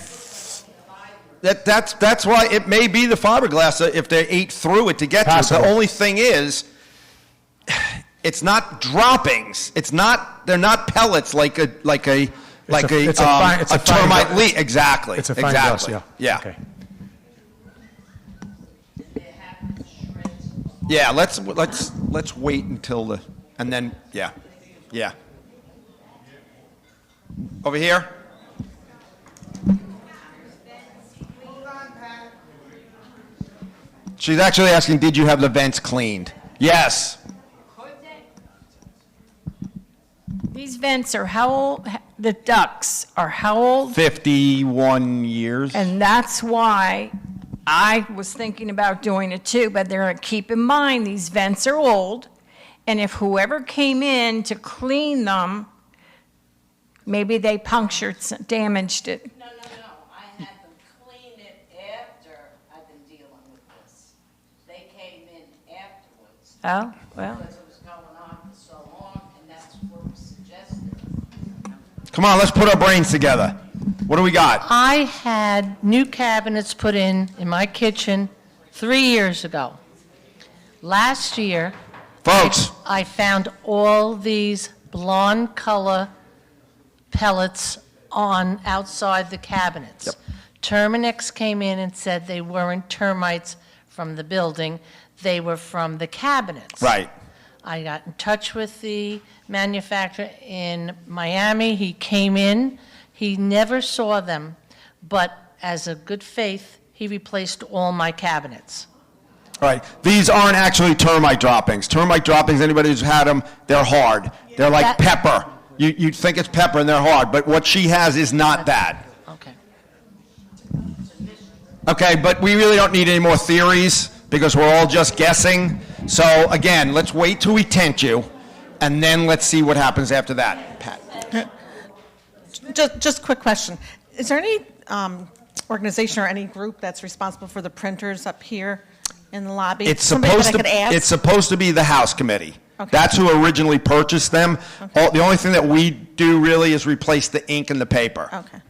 that's why it may be the fiberglass if they ate through it to get to it. The only thing is, it's not droppings. They're not pellets like a termite leaf. Exactly. It's a fine dust, Yeah. Okay. Yeah, let's wait until and then, yeah. Over here? She's actually asking, did you have the vents cleaned? Yes. These vents are how old? The ducts are how old? 51 years. And that's why I was thinking about doing it too, but keep in mind, these vents are old, and if whoever came in to clean them, maybe they damaged it. No. I had them clean it after I've been dealing with this. They came in afterwards. Oh, well. Because it was going on for so long, and that's what was suggested. Come on, let's put our brains together. What do we got? I had new cabinets put in my kitchen 3 years ago. Last year, folks, I found all these blonde color pellets outside the cabinets. Yep. Terminix came in and said they weren't termites from the building, they were from the cabinets. Right. I got in touch with the manufacturer in Miami. He came in. He never saw them, but as a good faith, he replaced all my cabinets. All right. These aren't actually termite droppings. Termite droppings, anybody who's had them, they're hard. They're like pepper. You think it's pepper and they're hard, but what she has is not that. Okay. Okay, but we really don't need any more theories because we're all just guessing. So again, let's wait till we tent you, and then let's see what happens after that. Pat. Just a quick question. Is there any organization or any group that's responsible for the printers up here in the lobby? It's Somebody supposed that I could ask? It's supposed to be the House Committee. Okay. That's who originally purchased them. The only thing that we do really is replace the ink and the paper. Okay.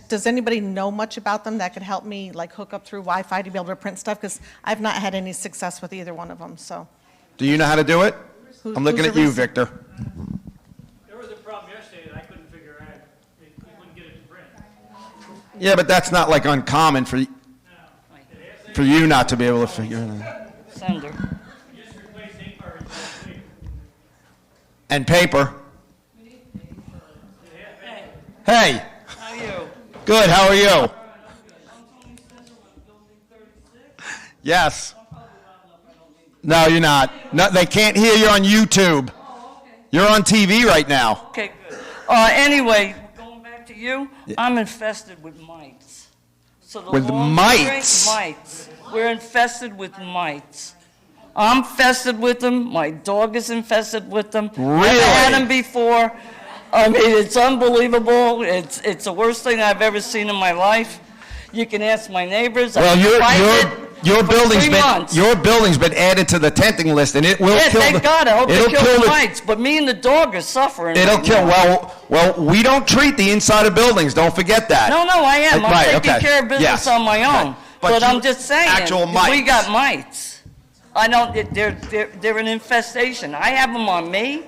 Does anybody know much about them that could help me like hook up through Wi-Fi to be able to print stuff? Because I've not had any success with either one of them, so. Do you know how to do it? I'm looking who's at the you, recent- Victor. There was a problem yesterday that I couldn't figure out. We couldn't get it to print. Yeah, but that's not like uncommon for you not to be able to figure it out. Sender. And paper. Hey. How are you? Good, how are you? Yes. No, you're not. No, they can't hear you on YouTube. You're on TV right now. Okay, good. Anyway, going back to you, I'm infested with mites. So the With long mites? string- Mites. We're infested with mites. I'm infested with them. My dog is infested with them. Really? I've had them before. I mean, it's unbelievable. It's the worst thing I've ever seen in my life. You can ask my neighbors. Well, I fight it. Your months. building's been added to the tenting list, and it will Yeah, kill thank God, I hope they it'll kill the the- mites, but me and the dog are suffering. It'll right kill, now. well, we don't treat the inside of buildings, don't forget that. No, I am. I'm Right, taking okay. care of business Yes. on my own. Okay. But you- I'm just saying, actual if we mites. got mites. I know that they're an infestation. I have them on me.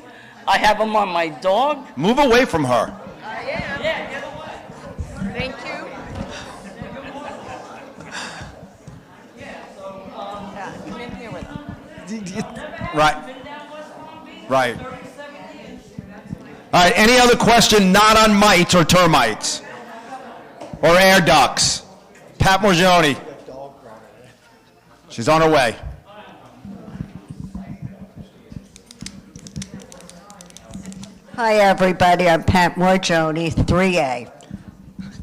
I have them on my dog. Move away from her. Thank you. Come in here with them. Right. All right, any other question not on mites or termites? Or air ducts? Pat Morgione. She's on her way. Hi, everybody. I'm Pat Morgione, 3A.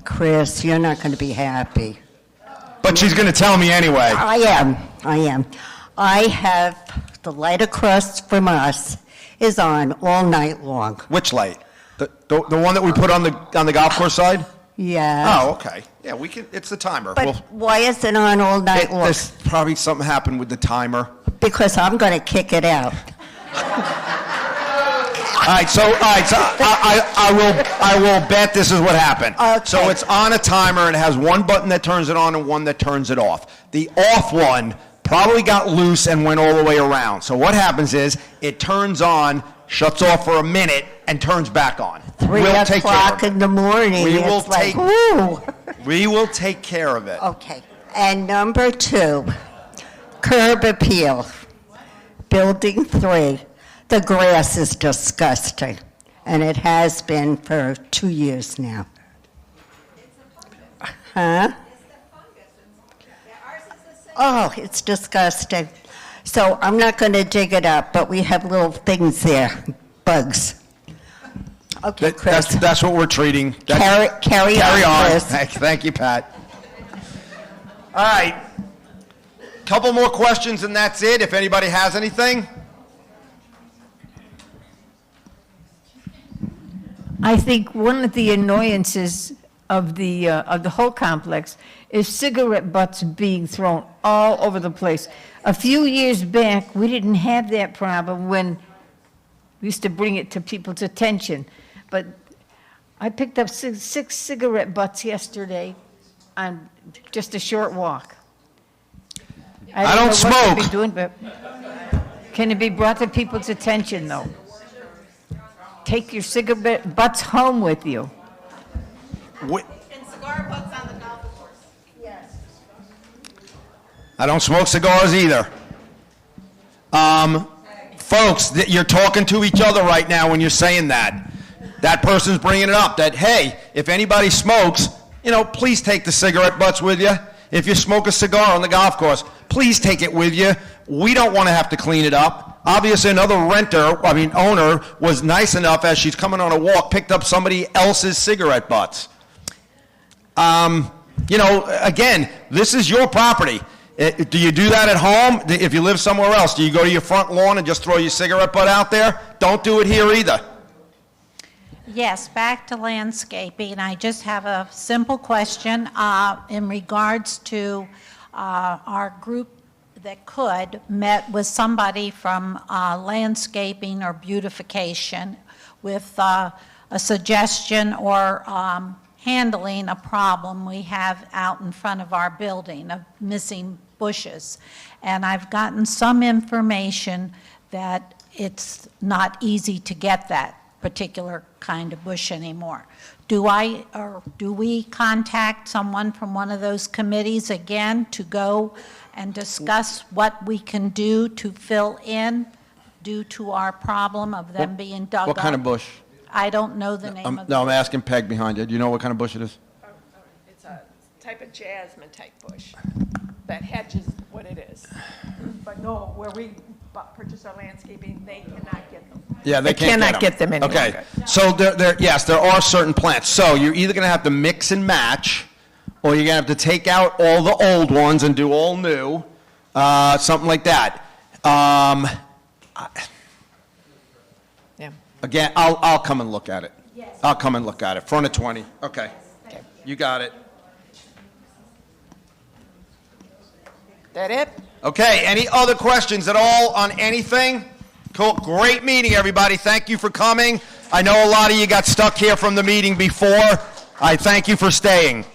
Chris, you're not going to be happy. But she's going to tell me anyway. I am. I have the light across from us is on all night long. Which light? The one that we put on the golf course side? Yeah. Oh, okay. Yeah, we can. It's the timer. But why is it on all night long? There's probably something happened with the timer. Because I'm going to kick it out. All right, so I will bet this is what happened. Okay. So it's on a timer and it has one button that turns it on and one that turns it off. The off one probably got loose and went all the way around. So what happens is it turns on, shuts off for a minute, and turns back on. 3 o'clock in the morning. We will it's like, take- woo. We will take care of it. Okay. And number 2, curb appeal. Building 3. The grass is disgusting, and it has been for 2 years now. Huh? Oh, it's disgusting. So I'm not going to dig it up, but we have little things there, bugs. Okay, Chris. That's what we're treating. Carry on, Chris. Thank you, Pat. All right. Couple more questions and that's it, if anybody has anything. I think one of the annoyances of the whole complex is cigarette butts being thrown all over the place. A few years back, we didn't have that problem when we used to bring it to people's attention. But I picked up six cigarette butts yesterday on just a short walk. I don't know what to smoke. be doing, but can it be brought to people's attention, though? Take your cigarette butts home with you. And cigar butts on the golf course. Yes. I don't smoke cigars either. Folks, you're talking to each other right now when you're saying that. That person's bringing it up, that, hey, if anybody smokes, please take the cigarette butts with you. If you smoke a cigar on the golf course, please take it with you. We don't want to have to clean it up. Obviously, another owner was nice enough as she's coming on a walk, picked up somebody else's cigarette butts. Again, this is your property. Do you do that at home? If you live somewhere else, do you go to your front lawn and just throw your cigarette butt out there? Don't do it here either. Yes, back to landscaping. I just have a simple question in regards to our group that met with somebody from landscaping or beautification with a suggestion or handling a problem we have out in front of our building of missing bushes. And I've gotten some information that it's not easy to get that particular kind of bush anymore. Do we contact someone from one of those committees again to go and discuss what we can do to fill in due to our problem of them being dug up? What kind of bush? I don't know the name of the No, I'm asking Peg behind you. Do you know what kind of bush it is? It's a type of jasmine type bush that hedges what it is. But no, where we purchase our landscaping, they cannot get them. Yeah, they can't cannot get them any Okay, longer. so yes, there are certain plants. So you're either going to have to mix and match, or you're going to have to take out all the old ones and do all new, something like that. Yeah. Again, I'll come and look at it. I'll come and look at it. Front of 20. Okay. You got it. That it? Okay, any other questions at all on anything? Cool, great meeting, everybody. Thank you for coming. I know a lot of you got stuck here from the meeting before. I thank you for staying.